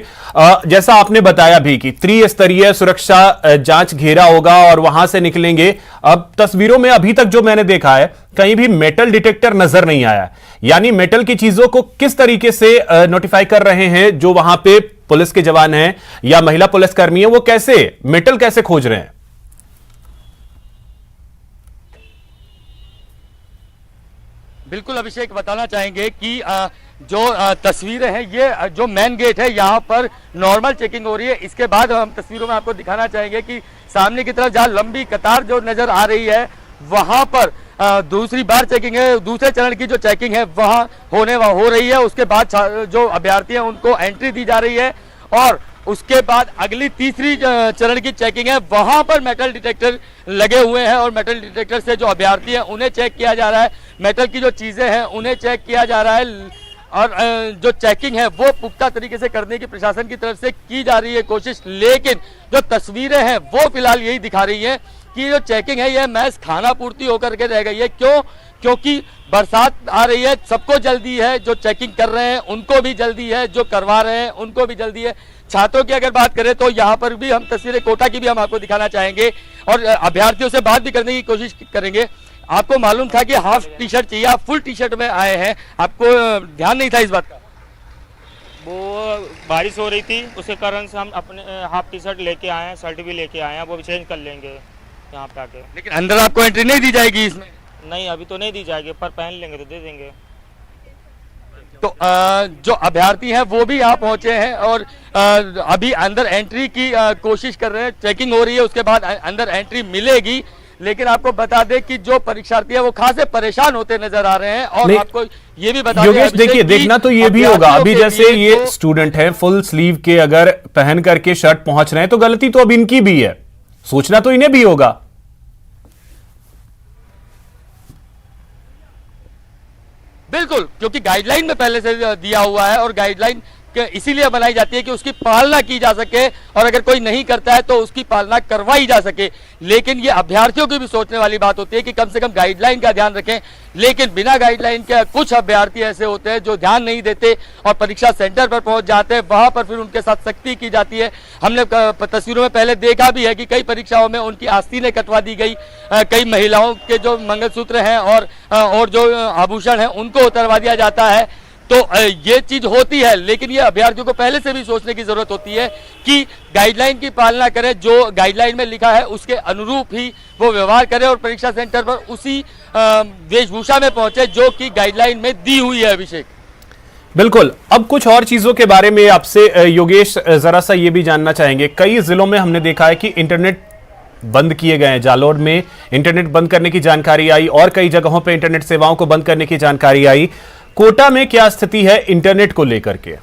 जैसा आपने बताया भी कि त्रिस्तरीय सुरक्षा जांच घेरा होगा और वहां से निकलेंगे। अब तस्वीरों में अभी तक जो मैंने देखा है, कहीं भी मेटल डिटेक्टर नजर नहीं आया, यानी मेटल की चीजों को किस तरीके से नोटिफाई कर रहे हैं जो वहां पे पुलिस के जवान हैं या महिला पुलिसकर्मी है, वो कैसे मेटल कैसे खोज रहे हैं? बिल्कुल अभिषेक, बताना चाहेंगे कि जो तस्वीरें हैं, ये जो मेन गेट है यहाँ पर नॉर्मल चेकिंग हो रही है। इसके बाद हम तस्वीरों में आपको दिखाना चाहेंगे कि सामने की तरफ जहाँ लंबी कतार जो नजर आ रही है, वहां पर दूसरी बार चेकिंग है, दूसरे चरण की जो चेकिंग है वहां हो रही है। उसके बाद जो अभ्यर्थी हैं उनको एंट्री दी जा रही है और उसके बाद अगली तीसरी चरण की चेकिंग है, वहां पर मेटल डिटेक्टर लगे हुए हैं और मेटल डिटेक्टर से जो अभ्यर्थी हैं उन्हें चेक किया जा रहा है, मेटल की जो चीजें हैं उन्हें चेक किया जा रहा है और जो चेकिंग है वो पुख्ता तरीके से करने की प्रशासन की तरफ से की जा रही है कोशिश। लेकिन जो तस्वीरें हैं वो फिलहाल यही दिखा रही है कि जो चेकिंग है यह महज खाना पूर्ति होकर के रह गई है। क्यों? क्योंकि बरसात आ रही है, सबको जल्दी है, जो चेकिंग कर रहे हैं उनको भी जल्दी है, जो करवा रहे हैं उनको भी जल्दी है। छात्रों की अगर बात करें तो यहाँ पर भी हम तस्वीरें कोटा की भी हम आपको दिखाना चाहेंगे और अभ्यर्थियों से बात भी करने की कोशिश करेंगे। आपको मालूम था कि हाफ टी शर्ट चाहिए, आप फुल टी शर्ट में आए हैं, आपको ध्यान नहीं था इस बात का? वो बारिश हो रही थी, उसके कारण से हम अपने हाफ टी शर्ट लेके आए हैं, शर्ट भी लेके आए हैं, वो भी चेंज कर लेंगे यहाँ पे आके। लेकिन अंदर आपको एंट्री नहीं दी जाएगी इसमें? नहीं, अभी तो नहीं दी जाएगी, पर पहन लेंगे तो दे देंगे। तो जो अभ्यर्थी हैं वो भी यहाँ पहुंचे हैं और अभी अंदर एंट्री की कोशिश कर रहे हैं, चेकिंग हो रही है, उसके बाद अंदर एंट्री मिलेगी। लेकिन आपको बता दें कि जो परीक्षार्थी है वो खासे परेशान होते नजर आ रहे हैं और आपको ये भी बता योगेश, देखिए देखना तो ये भी होगा, अभी जैसे ये स्टूडेंट है फुल स्लीव के अगर पहन करके शर्ट पहुंच रहे हैं तो गलती तो अब इनकी भी है, सोचना तो इन्हें भी होगा। बिल्कुल, क्योंकि गाइडलाइन में पहले से दिया हुआ है और गाइडलाइन इसीलिए बनाई जाती है कि उसकी पालना की जा सके और अगर कोई नहीं करता है तो उसकी पालना करवाई जा सके। लेकिन ये अभ्यर्थियों की भी सोचने वाली बात होती है कि कम से कम गाइडलाइन का ध्यान रखें। लेकिन बिना गाइडलाइन के कुछ अभ्यर्थी ऐसे होते हैं जो ध्यान नहीं देते और परीक्षा सेंटर पर पहुंच जाते हैं, वहां पर फिर उनके साथ सख्ती की जाती है। हमने तस्वीरों में पहले देखा भी है कि कई परीक्षाओं में उनकी आस्तीनें कटवा दी गई, कई महिलाओं के जो मंगलसूत्र हैं और जो आभूषण हैं उनको उतरवा दिया जाता है। तो ये चीज होती है, लेकिन ये अभ्यर्थियों को पहले से भी सोचने की जरूरत होती है कि गाइडलाइन की पालना करें, जो गाइडलाइन में लिखा है उसके अनुरूप ही वो व्यवहार करें और परीक्षा सेंटर पर उसी वेशभूषा में पहुंचे जो कि गाइडलाइन में दी हुई है। अभिषेक, बिल्कुल, अब कुछ और चीजों के बारे में आपसे योगेश जरा सा ये भी जानना चाहेंगे। कई जिलों में हमने देखा है कि इंटरनेट बंद किए गए हैं, जालोर में इंटरनेट बंद करने की जानकारी आई और कई जगहों पे इंटरनेट सेवाओं को बंद करने की जानकारी आई। कोटा में क्या स्थिति है इंटरनेट को लेकर के?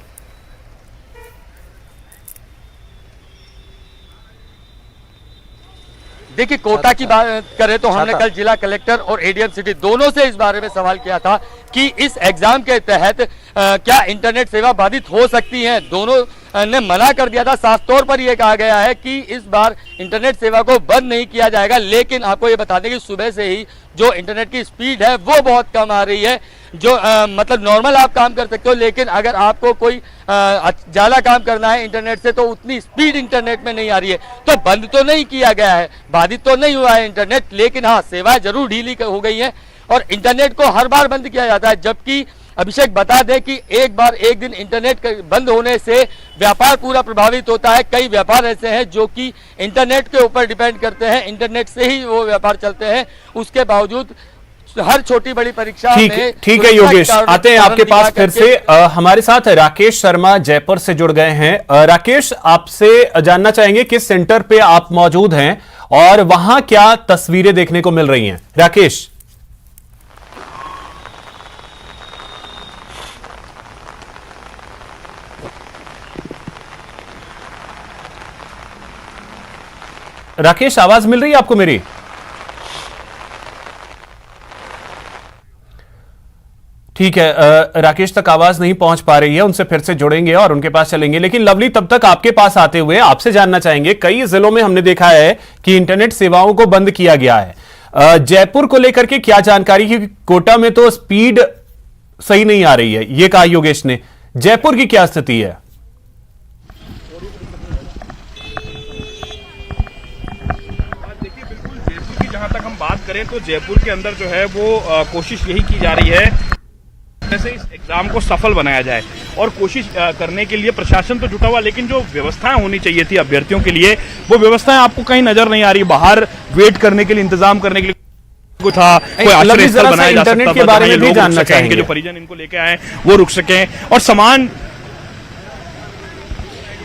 देखिए, कोटा की बात करें तो हमने कल जिला कलेक्टर और एडीएम सिटी दोनों से इस बारे में सवाल किया था कि इस एग्जाम के तहत क्या इंटरनेट सेवा बाधित हो सकती है। दोनों ने मना कर दिया था, साफ तौर पर यह कहा गया है कि इस बार इंटरनेट सेवा को बंद नहीं किया जाएगा। लेकिन आपको ये बता दें कि सुबह से ही जो इंटरनेट की स्पीड है वो बहुत कम आ रही है। जो मतलब नॉर्मल आप काम कर सकते हो, लेकिन अगर आपको कोई ज्यादा काम करना है इंटरनेट से तो उतनी स्पीड इंटरनेट में नहीं आ रही है। तो बंद तो नहीं किया गया है, बाधित तो नहीं हुआ है इंटरनेट, लेकिन हाँ सेवाएं जरूर ढीली हो गई हैं और इंटरनेट को हर बार बंद किया जाता है। जबकि अभिषेक बता दें कि एक दिन इंटरनेट बंद होने से व्यापार पूरा प्रभावित होता है। कई व्यापार ऐसे हैं जो कि इंटरनेट के ऊपर डिपेंड करते हैं, इंटरनेट से ही वो व्यापार चलते हैं। उसके बावजूद हर छोटी बड़ी परीक्षा में ठीक है योगेश, आते हैं आपके पास फिर से। हमारे साथ राकेश शर्मा जयपुर से जुड़ गए हैं। राकेश, आपसे जानना चाहेंगे किस सेंटर पे आप मौजूद हैं और वहां क्या तस्वीरें देखने को मिल रही हैं? राकेश, राकेश आवाज मिल रही है आपको मेरी? ठीक है, राकेश तक आवाज नहीं पहुंच पा रही है, उनसे फिर से जुड़ेंगे और उनके पास चलेंगे। लेकिन लवली, तब तक आपके पास आते हुए आपसे जानना चाहेंगे, कई जिलों में हमने देखा है कि इंटरनेट सेवाओं को बंद किया गया है, जयपुर को लेकर के क्या जानकारी, क्योंकि कोटा में तो स्पीड सही नहीं आ रही है, ये कहा योगेश ने। जयपुर की क्या स्थिति है? देखिए, बिल्कुल जयपुर की जहां तक हम बात करें तो जयपुर के अंदर जो है वो कोशिश यही की जा रही है जैसे इस एग्जाम को सफल बनाया जाए, और कोशिश करने के लिए प्रशासन तो जुटा हुआ, लेकिन जो व्यवस्थाएं होनी चाहिए थी अभ्यर्थियों के लिए वो व्यवस्थाएं आपको कहीं नजर नहीं आ रही। बाहर वेट करने के लिए, इंतजाम करने के लिए को था, कोई आश्रय स्थल बनाया जा सकता था, के बारे में भी जानना चाहेंगे, जो परिजन इनको लेके आए वो रुक सकें और सामान।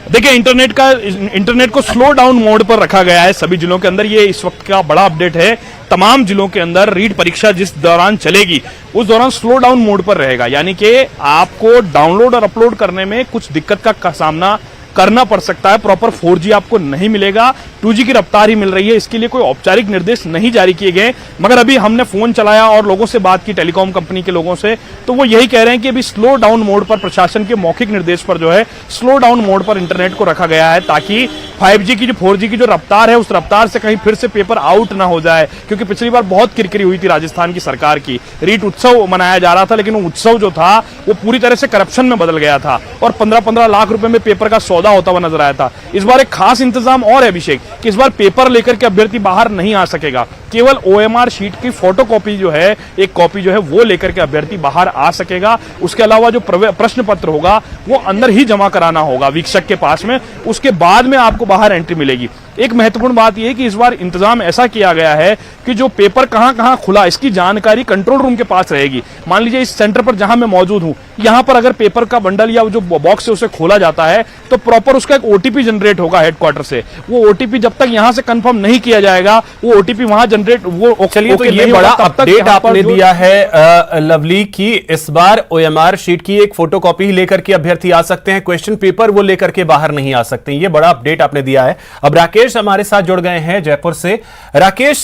देखिए, इंटरनेट को स्लो डाउन मोड पर रखा गया है सभी जिलों के अंदर। ये इस वक्त का बड़ा अपडेट है। तमाम जिलों के अंदर रीट परीक्षा जिस दौरान चलेगी उस दौरान स्लो डाउन मोड पर रहेगा, यानी कि आपको डाउनलोड और अपलोड करने में कुछ दिक्कत का सामना करना पड़ सकता है। प्रॉपर 4G आपको नहीं मिलेगा, 2G की रफ्तार ही मिल रही है। इसके लिए कोई औपचारिक निर्देश नहीं जारी किए गए, मगर अभी हमने फोन चलाया और लोगों से बात की, टेलीकॉम कंपनी के लोगों से, तो वो यही कह रहे हैं कि अभी स्लो डाउन मोड पर, प्रशासन के मौखिक निर्देश पर जो है स्लो डाउन मोड पर इंटरनेट को रखा गया है, ताकि 5G की जो 4G की जो रफ्तार है उस रफ्तार से कहीं फिर से पेपर आउट ना हो जाए। क्योंकि पिछली बार बहुत किरकिरी हुई थी राजस्थान की सरकार की, रीट उत्सव मनाया जा रहा था, लेकिन वो उत्सव जो था वो पूरी तरह से करप्शन में बदल गया था और 15-15 लाख रुपए में पेपर का सौदा होता हुआ नजर आया था। इस बार एक खास इंतजाम और है अभिषेक, कि इस बार पेपर लेकर के अभ्यर्थी बाहर नहीं आ सकेगा, केवल OMR शीट की फोटोकॉपी जो है, एक कॉपी जो है वो लेकर के अभ्यर्थी बाहर आ सकेगा। उसके अलावा जो प्रश्न पत्र होगा वो अंदर ही जमा कराना होगा वीक्षक के पास में, उसके बाद में आपको बाहर एंट्री मिलेगी। एक महत्वपूर्ण बात यह है कि इस बार इंतजाम ऐसा किया गया है कि जो पेपर कहां कहां खुला इसकी जानकारी कंट्रोल रूम के पास रहेगी। मान लीजिए इस सेंटर पर जहां मैं मौजूद हूं, यहां पर अगर पेपर का बंडल या जो बॉक्स है उसे खोला जाता है तो प्रॉपर उसका एक OTP जनरेट होगा हेडक्वार्टर से। वो OTP जब तक यहां से कंफर्म नहीं किया जाएगा वो OTP वहां जनरेट, वो चलिए तो ये बड़ा अपडेट आपने दिया है लवली की इस बार OMR शीट की एक फोटोकॉपी लेकर के अभ्यर्थी आ सकते हैं, क्वेश्चन पेपर वो लेकर के बाहर नहीं आ सकते। ये बड़ा अपडेट आपने दिया है। अब राकेश हमारे साथ जुड़ गए हैं जयपुर से। राकेश,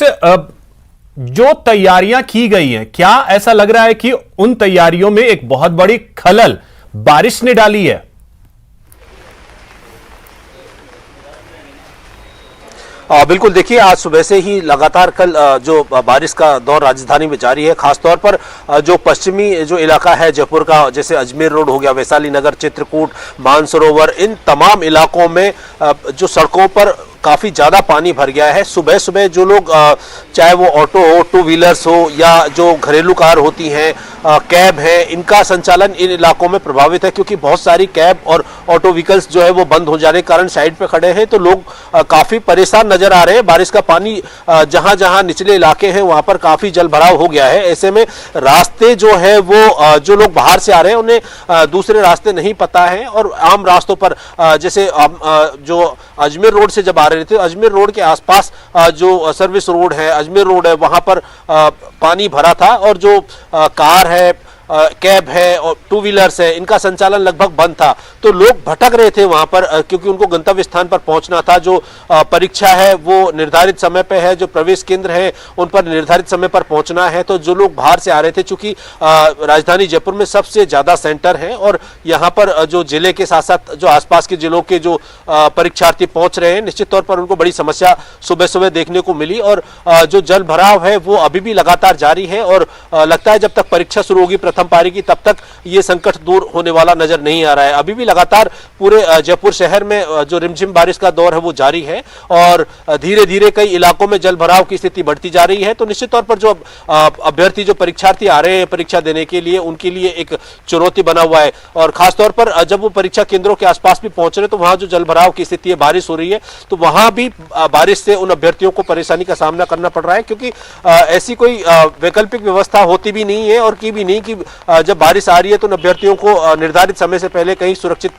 जो तैयारियां की गई हैं, क्या ऐसा लग रहा है कि उन तैयारियों में एक बहुत बड़ी खलल बारिश ने डाली है? बिल्कुल, देखिए आज सुबह से ही लगातार कल जो बारिश का दौर राजधानी में जारी है, खासतौर पर जो पश्चिमी जो इलाका है जयपुर का, जैसे अजमेर रोड हो गया, वैशाली नगर, चित्रकूट, मानसरोवर, इन तमाम इलाकों में जो सड़कों पर काफ़ी ज़्यादा पानी भर गया है। सुबह सुबह जो लोग, चाहे वो ऑटो हो, 2 व्हीलर्स हो या जो घरेलू कार होती हैं, कैब है, इनका संचालन इन इलाकों में प्रभावित है, क्योंकि बहुत सारी कैब और ऑटो व्हीकल्स जो है वो बंद हो जाने के कारण साइड पे खड़े हैं, तो लोग काफ़ी परेशान नजर आ रहे हैं। बारिश का पानी जहां जहां निचले इलाके हैं वहां पर काफ़ी जल भराव हो गया है। ऐसे में रास्ते जो है वो जो लोग बाहर से आ रहे हैं उन्हें दूसरे रास्ते नहीं पता है, और आम रास्तों पर जैसे जो अजमेर रोड से जब आ रहे थे, अजमेर रोड के आसपास जो सर्विस रोड है, अजमेर रोड है, वहां पर पानी भरा था, और जो कार है, कैब है और 2 व्हीलर्स है, इनका संचालन लगभग बंद था। तो लोग भटक रहे थे वहां पर, क्योंकि उनको गंतव्य स्थान पर पहुंचना था। जो परीक्षा है वो निर्धारित समय पे है, जो प्रवेश केंद्र है उन पर निर्धारित समय पर पहुंचना है। तो जो लोग बाहर से आ रहे थे, चूंकि राजधानी जयपुर में सबसे ज्यादा सेंटर है और यहाँ पर जो जिले के साथ साथ जो आसपास के जिलों के जो परीक्षार्थी पहुंच रहे हैं, निश्चित तौर पर उनको बड़ी समस्या सुबह सुबह देखने को मिली। और जो जल भराव है वो अभी भी लगातार जारी है, और लगता है जब तक परीक्षा शुरू होगी प्रथम पारी की, तब तक ये संकट दूर होने वाला नजर नहीं आ रहा है। अभी भी लगातार पूरे जयपुर शहर में जो रिमझिम बारिश का दौर है वो जारी है, और धीरे धीरे कई इलाकों में जल भराव की स्थिति बढ़ती जा रही है। तो निश्चित तौर पर जो अभ्यर्थी, जो परीक्षार्थी आ रहे हैं परीक्षा देने के लिए, उनके लिए एक चुनौती बना हुआ है। और खासतौर पर जब वो परीक्षा केंद्रों के आसपास भी पहुंच रहे हैं तो वहां जो जल भराव की स्थिति है, बारिश हो रही है, तो वहां भी बारिश से उन अभ्यर्थियों को परेशानी का सामना करना पड़ रहा है, क्योंकि ऐसी कोई वैकल्पिक व्यवस्था होती भी नहीं है और की भी नहीं कि जब बारिश आ रही है तो अभ्यर्थियों को निर्धारित समय से पहले कहीं सुरक्षित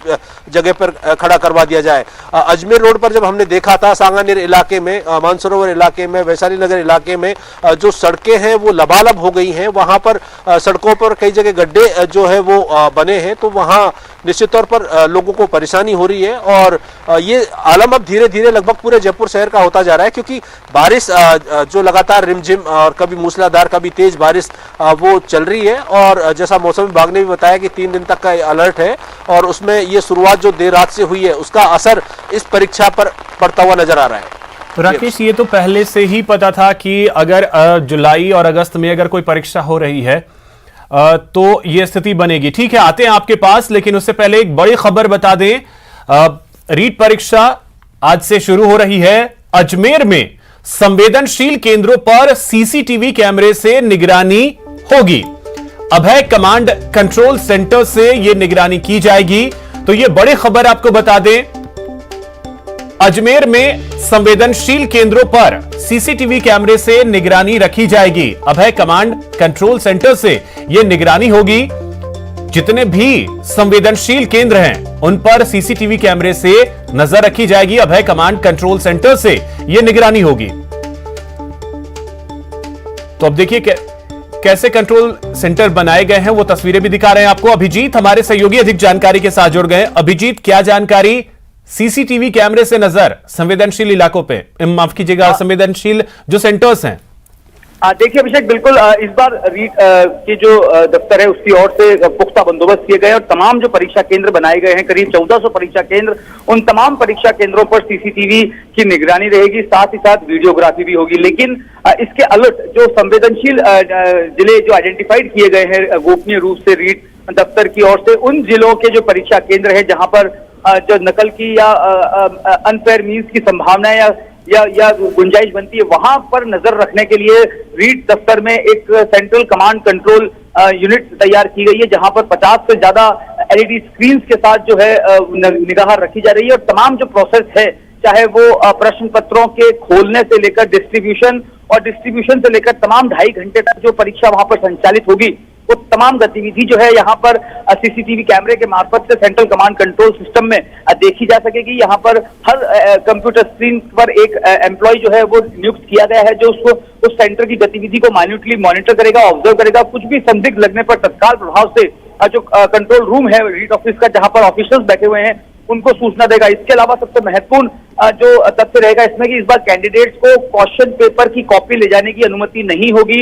जगह पर खड़ा करवा दिया जाए। अजमेर रोड पर जब हमने देखा था, सांगानेर इलाके में, मानसरोवर इलाके में, वैशाली नगर इलाके में जो सड़कें हैं वो लबालब हो गई हैं। वहां पर सड़कों पर कई जगह गड्ढे जो है वो बने हैं, तो वहां निश्चित तौर पर लोगों को परेशानी हो रही है। और ये आलम अब धीरे धीरे लगभग पूरे जयपुर शहर का होता जा रहा है, क्योंकि बारिश जो लगातार रिमझिम और कभी मूसलाधार कभी तेज बारिश वो चल रही है। और जैसा मौसम विभाग ने भी बताया कि 3 दिन तक का अलर्ट है, और उसमें ये शुरुआत जो देर रात से हुई है उसका असर इस परीक्षा पर पड़ता हुआ नजर आ रहा है। तो राकेश, ये तो पहले से ही पता था कि अगर जुलाई और अगस्त में अगर कोई परीक्षा हो रही है तो ये स्थिति बनेगी। ठीक है, आते हैं आपके पास, लेकिन उससे पहले एक बड़ी खबर बता दें। रीट परीक्षा आज से शुरू हो रही है। अजमेर में संवेदनशील केंद्रों पर सीसीटीवी कैमरे से निगरानी होगी। अभय कमांड कंट्रोल सेंटर से यह निगरानी की जाएगी। तो यह बड़ी खबर आपको बता दें, अजमेर में संवेदनशील केंद्रों पर सीसीटीवी कैमरे से निगरानी रखी जाएगी। अभय कमांड कंट्रोल सेंटर से यह निगरानी होगी। जितने भी संवेदनशील केंद्र हैं उन पर सीसीटीवी कैमरे से नजर रखी जाएगी। अभय कमांड कंट्रोल सेंटर से यह निगरानी होगी। तो अब देखिए कैसे कंट्रोल सेंटर बनाए गए हैं, वो तस्वीरें भी दिखा रहे हैं आपको। अभिजीत हमारे सहयोगी अधिक जानकारी के साथ जुड़ गए। अभिजीत, क्या जानकारी सीसीटीवी कैमरे से नजर संवेदनशील इलाकों पे, माफ कीजिएगा, संवेदनशील जो सेंटर्स हैं? देखिए अभिषेक, बिल्कुल इस बार रीट की जो दफ्तर है उसकी ओर से पुख्ता बंदोबस्त किए गए और तमाम जो परीक्षा केंद्र बनाए गए हैं, करीब 1400 परीक्षा केंद्र, उन तमाम परीक्षा केंद्रों पर सीसीटीवी की निगरानी रहेगी, साथ ही साथ वीडियोग्राफी भी होगी। लेकिन इसके अलग जो संवेदनशील जिले जो आइडेंटिफाइड किए गए हैं गोपनीय रूप से रीट दफ्तर की ओर से, उन जिलों के जो परीक्षा केंद्र है जहां पर जो नकल की या अनफेयर मीन्स की संभावना या गुंजाइश बनती है, वहां पर नजर रखने के लिए रीट दफ्तर में एक सेंट्रल कमांड कंट्रोल यूनिट तैयार की गई है, जहां पर 50 से ज्यादा एलईडी स्क्रीन के साथ जो है निगाह रखी जा रही है। और तमाम जो प्रोसेस है, चाहे वो प्रश्न पत्रों के खोलने से लेकर डिस्ट्रीब्यूशन से लेकर तमाम 2.5 घंटे तक जो परीक्षा वहां पर संचालित होगी, वो तमाम गतिविधि जो है यहाँ पर सीसीटीवी कैमरे के मार्फत से सेंट्रल कमांड कंट्रोल सिस्टम में देखी जा सकेगी। यहाँ पर हर कंप्यूटर स्क्रीन पर एक एम्प्लॉय जो है वो नियुक्त किया गया है, जो उसको उस सेंटर की गतिविधि को माइन्यूटली मॉनिटर करेगा, ऑब्जर्व करेगा। कुछ भी संदिग्ध लगने पर तत्काल प्रभाव से जो कंट्रोल रूम है रीट ऑफिस का, जहां पर ऑफिसर्स बैठे हुए हैं, उनको सूचना देगा। इसके अलावा सबसे महत्वपूर्ण जो तथ्य रहेगा इसमें कि इस बार कैंडिडेट्स को क्वेश्चन पेपर की कॉपी ले जाने की अनुमति नहीं होगी।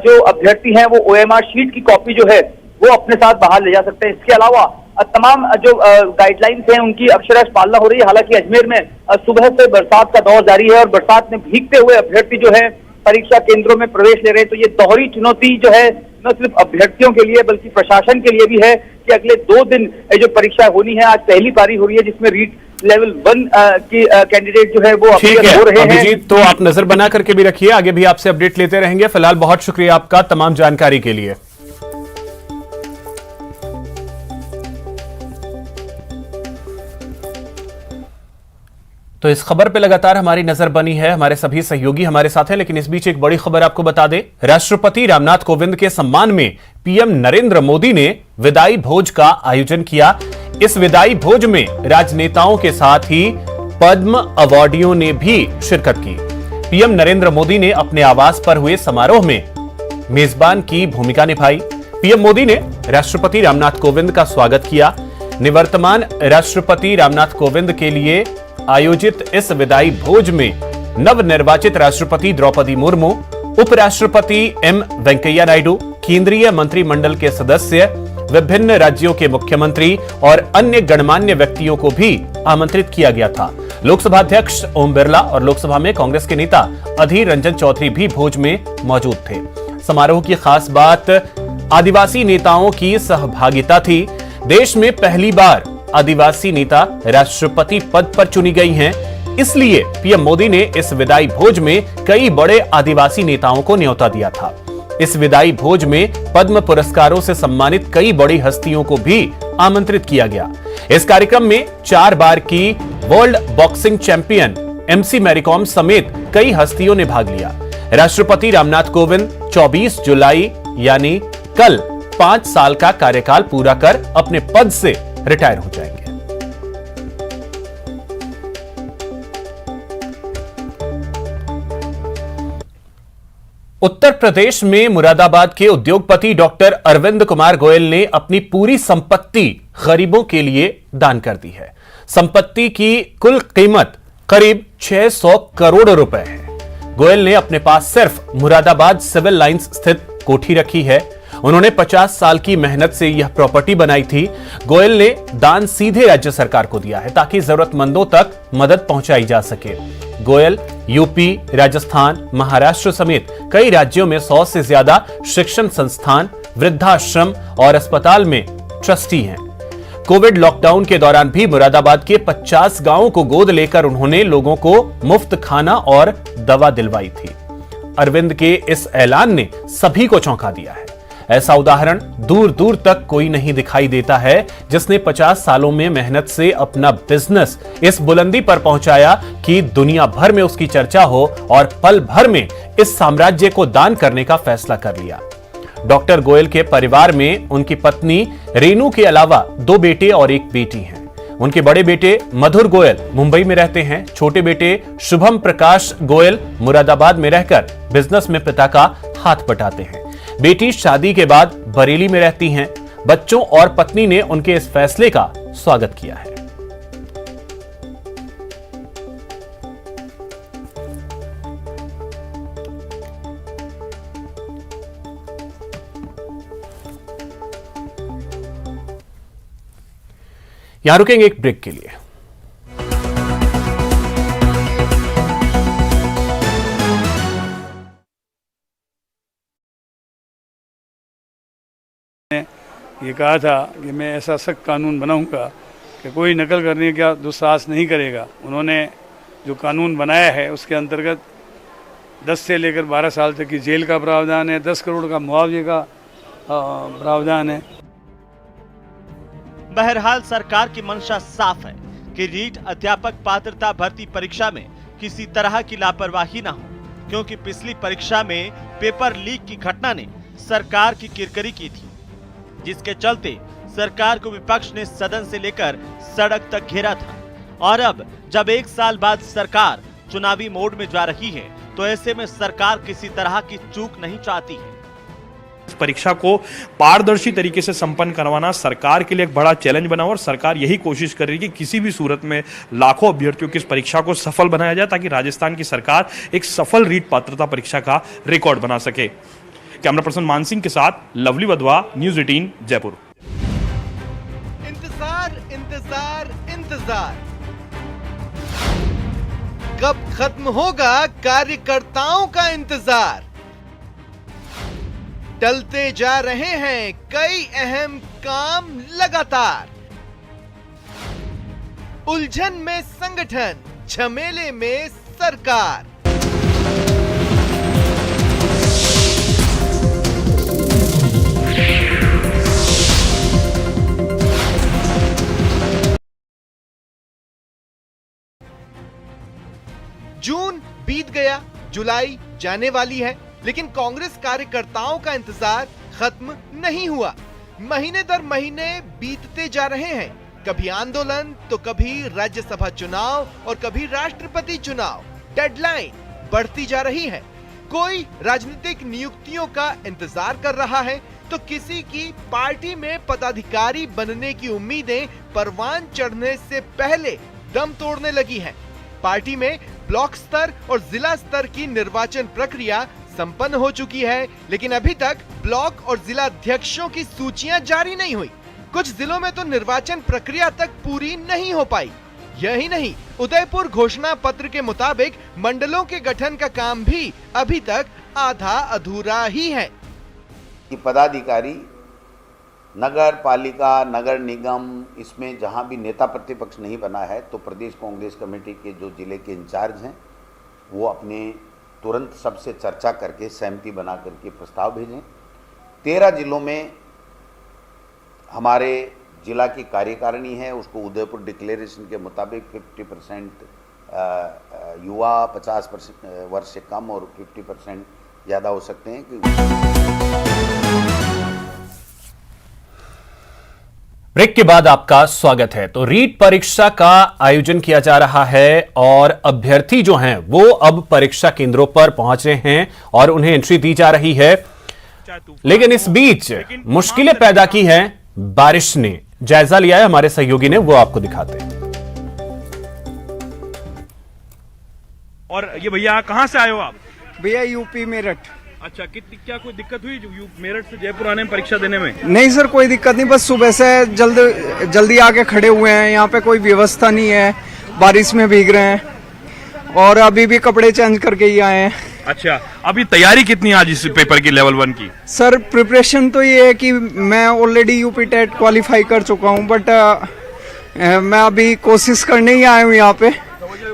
जो अभ्यर्थी हैं वो ओएमआर शीट की कॉपी जो है वो अपने साथ बाहर ले जा सकते हैं। इसके अलावा तमाम जो गाइडलाइंस हैं उनकी अक्षरशः पालना हो रही है। हालांकि अजमेर में सुबह से बरसात का दौर जारी है और बरसात में भीगते हुए अभ्यर्थी जो है परीक्षा केंद्रों में प्रवेश ले रहे हैं। तो ये दोहरी चुनौती जो है न सिर्फ अभ्यर्थियों के लिए बल्कि प्रशासन के लिए भी है कि अगले 2 दिन जो परीक्षा होनी है, आज पहली पारी हो रही है जिसमें रीट लेवल 1 की कैंडिडेट जो है वो अपीयर हो रहे हैं। अभिजीत, तो आप नजर बना करके भी रखिए, आगे भी आपसे अपडेट लेते रहेंगे। फिलहाल बहुत शुक्रिया आपका तमाम जानकारी के लिए। तो इस खबर पे लगातार हमारी नजर बनी है, हमारे सभी सहयोगी हमारे साथ हैं। लेकिन इस बीच एक बड़ी खबर आपको बता दें, राष्ट्रपति रामनाथ कोविंद के सम्मान में पीएम नरेंद्र मोदी ने विदाई भोज का आयोजन किया। इस विदाई भोज में राजनेताओं के साथ ही पद्म अवार्डियों ने भी शिरकत की। पीएम नरेंद्र मोदी ने अपने आवास पर हुए समारोह में मेजबान की भूमिका निभाई। पीएम मोदी ने राष्ट्रपति रामनाथ कोविंद का स्वागत किया। निवर्तमान राष्ट्रपति रामनाथ कोविंद के लिए आयोजित इस विदाई भोज में नवनिर्वाचित राष्ट्रपति द्रौपदी मुर्मू, उपराष्ट्रपति एम वेंकैया नायडू, केंद्रीय मंत्रिमंडल के सदस्य, विभिन्न राज्यों के मुख्यमंत्री और अन्य गणमान्य व्यक्तियों को भी आमंत्रित किया गया था। लोकसभा अध्यक्ष ओम बिरला और लोकसभा में कांग्रेस के नेता अधीर रंजन चौधरी भी भोज में मौजूद थे। समारोह की खास बात आदिवासी नेताओं की सहभागिता थी। देश में पहली बार आदिवासी नेता राष्ट्रपति पद पर चुनी गई हैं, इसलिए पीएम मोदी ने इस विदाई भोज में कई बड़े आदिवासी नेताओं को न्योता दिया था। इस विदाई भोज में पद्म पुरस्कारों से सम्मानित कई बड़ी हस्तियों को भी आमंत्रित किया गया। इस कार्यक्रम में 4 बार की world boxing champion MC Mary Kom समेत कई हस्तियों ने भाग लिया। राष्ट्रपति रामनाथ कोविंद 24 जुलाई यानी कल 5 साल का कार्यकाल पूरा कर अपने पद से रिटायर हो जाएंगे। उत्तर प्रदेश में मुरादाबाद के उद्योगपति डॉक्टर अरविंद कुमार गोयल ने अपनी पूरी संपत्ति गरीबों के लिए दान कर दी है। संपत्ति की कुल कीमत करीब 600 करोड़ रुपए है। गोयल ने अपने पास सिर्फ मुरादाबाद सिविल लाइंस स्थित कोठी रखी है। उन्होंने 50 साल की मेहनत से यह प्रॉपर्टी बनाई थी। गोयल ने दान सीधे राज्य सरकार को दिया है ताकि जरूरतमंदों तक मदद पहुंचाई जा सके। गोयल यूपी, राजस्थान, महाराष्ट्र समेत कई राज्यों में 100 से ज्यादा शिक्षण संस्थान, वृद्धाश्रम और अस्पताल में ट्रस्टी हैं। कोविड लॉकडाउन के दौरान भी मुरादाबाद के 50 गांवों को गोद लेकर उन्होंने लोगों को मुफ्त खाना और दवा दिलवाई थी। अरविंद के इस ऐलान ने सभी को चौंका दिया है। ऐसा उदाहरण दूर दूर तक कोई नहीं दिखाई देता है जिसने 50 सालों में मेहनत से अपना बिजनेस इस बुलंदी पर पहुंचाया कि दुनिया भर में उसकी चर्चा हो और पल भर में इस साम्राज्य को दान करने का फैसला कर लिया। डॉक्टर गोयल के परिवार में उनकी पत्नी रेनू के अलावा 2 बेटे और 1 बेटी हैं। उनके बड़े बेटे मधुर गोयल मुंबई में रहते हैं। छोटे बेटे शुभम प्रकाश गोयल मुरादाबाद में रहकर बिजनेस में पिता का हाथ बटाते हैं। बेटी शादी के बाद बरेली में रहती हैं। बच्चों और पत्नी ने उनके इस फैसले का स्वागत किया है। यहां रुकेंगे एक ब्रेक के लिए। ये कहा था कि मैं ऐसा सख्त कानून बनाऊंगा कि कोई नकल करने का दुस्साहस नहीं करेगा। उन्होंने जो कानून बनाया है उसके अंतर्गत 10 से लेकर 12 साल तक की जेल का प्रावधान है, 10 करोड़ का मुआवजे का प्रावधान है। बहरहाल सरकार की मंशा साफ है कि रीट अध्यापक पात्रता भर्ती परीक्षा में किसी तरह की लापरवाही न हो, क्योंकि पिछली परीक्षा में पेपर लीक की घटना ने सरकार की किरकिरी की थी, जिसके चलते सरकार को विपक्ष ने सदन से लेकर सड़क तक घेरा था। और अब जब 1 साल बाद सरकार चुनावी मोड में जा रही है तो ऐसे में सरकार किसी तरह की चूक नहीं चाहती है। परीक्षा को पारदर्शी तरीके से संपन्न करवाना सरकार के लिए एक बड़ा चैलेंज बना और सरकार यही कोशिश कर रही है कि किसी भी सूरत में लाखों अभ्यर्थियों की इस परीक्षा को सफल बनाया जाए ताकि राजस्थान की सरकार एक सफल रीट पात्रता परीक्षा का रिकॉर्ड बना सके। कैमरा पर्सन मान सिंह के साथ लवली वधवा, न्यूज़ 18 जयपुर। इंतजार इंतजार इंतजार, कब खत्म होगा कार्यकर्ताओं का इंतजार। टलते जा रहे हैं कई अहम काम लगातार। उलझन में संगठन, झमेले में सरकार। जून बीत गया, जुलाई जाने वाली है, लेकिन कांग्रेस कार्यकर्ताओं का इंतजार खत्म नहीं हुआ। महीने दर महीने बीतते जा रहे हैं, कभी आंदोलन तो कभी राज्यसभा चुनाव और कभी राष्ट्रपति चुनाव। डेडलाइन बढ़ती जा रही है। कोई राजनीतिक नियुक्तियों का इंतजार कर रहा है तो किसी की पार्टी में पदाधिकारी बनने की उम्मीदें परवान चढ़ने से पहले दम तोड़ने लगी है। पार्टी में ब्लॉक स्तर और जिला स्तर की निर्वाचन प्रक्रिया संपन्न हो चुकी है, लेकिन अभी तक ब्लॉक और जिला अध्यक्षों की सूचियां जारी नहीं हुई। कुछ जिलों में तो निर्वाचन प्रक्रिया तक पूरी नहीं हो पाई। यही नहीं, उदयपुर घोषणा पत्र के मुताबिक मंडलों के गठन का काम भी अभी तक आधा अधूरा ही है। पदाधिकारी नगर पालिका, नगर निगम, इसमें जहां भी नेता प्रतिपक्ष नहीं बना है तो प्रदेश कांग्रेस कमेटी के जो जिले के इंचार्ज हैं वो अपने तुरंत सबसे चर्चा करके सहमति बना करके प्रस्ताव भेजें। 13 जिलों में हमारे जिला की कार्यकारिणी है, उसको उदयपुर डिक्लेरेशन के मुताबिक 50% युवा, 50% वर्ष से कम और 50% ज़्यादा हो सकते हैं ब्रेक के बाद आपका स्वागत है। तो रीट परीक्षा का आयोजन किया जा रहा है और अभ्यर्थी जो हैं वो अब परीक्षा केंद्रों पर पहुंच रहे हैं और उन्हें एंट्री दी जा रही है। लेकिन इस बीच मुश्किलें पैदा की हैं बारिश ने। जायजा लिया है हमारे सहयोगी ने, वो आपको दिखाते हैं। और ये भैया कहां से आए हो आप? भैया यूपी मेरठ। अच्छा, कितनी क्या कोई दिक्कत हुई मेरठ से जयपुर आने में परीक्षा देने में? नहीं सर, कोई दिक्कत नहीं, बस सुबह से जल्दी आके खड़े हुए हैं, यहाँ पे कोई व्यवस्था नहीं है, बारिश में भीग रहे हैं और अभी भी कपड़े चेंज करके ही आए हैं। अच्छा, अभी तैयारी कितनी है आज इस पेपर की लेवल 1 की? सर प्रिपरेशन तो ये है कि मैं ऑलरेडी यूपी टेट क्वालिफाई कर चुका हूँ, बट मैं अभी कोशिश करने ही आया हूँ यहाँ पे,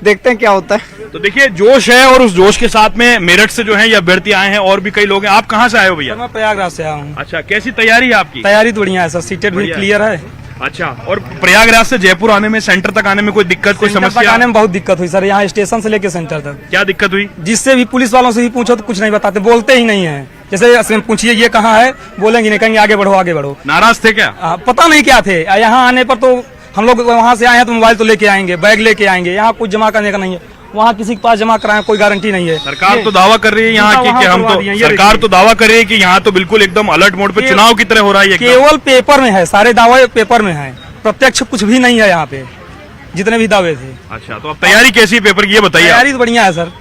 देखते हैं क्या होता है। तो देखिए जोश है और उस जोश के साथ में मेरठ से जो है ये अभ्यर्थी आए हैं और भी कई लोग हैं। आप कहाँ से आए हो भैया? मैं प्रयागराज से आया हूँ। अच्छा, कैसी तैयारी है आपकी? तैयारी तो बढ़िया है सर, सीटेट भी क्लियर है। अच्छा, और प्रयागराज से जयपुर आने में, सेंटर तक आने में कोई दिक्कत, कोई समस्या? आने में बहुत दिक्कत हुई सर, यहाँ स्टेशन से लेके सेंटर तक। क्या दिक्कत हुई? जिससे भी पुलिस वालों से भी पूछो तो कुछ नहीं बताते, बोलते ही नहीं है। जैसे पूछिए ये कहाँ है, बोलेंगे नहीं, कहेंगे आगे बढ़ो आगे बढ़ो। नाराज थे क्या? पता नहीं क्या थे। यहाँ आने पर तो हम लोग वहाँ से आए हैं तो मोबाइल तो लेके आएंगे, बैग लेके आएंगे, यहाँ कुछ जमा करने का नहीं है, वहाँ किसी के पास जमा कराएं कोई गारंटी नहीं है। सरकार तो दावा कर रही है यहाँ की कि हम तो, सरकार तो दावा कर रही है कि यहाँ तो बिल्कुल एकदम अलर्ट मोड पे चुनाव की तरह हो रहा है। केवल पेपर में है, सारे दावे पेपर में है, प्रत्यक्ष कुछ भी नहीं है यहाँ पे, जितने भी दावे थे। अच्छा, तो अब तैयारी कैसी है पेपर की ये बताइए। तैयारी तो बढ़िया है सर।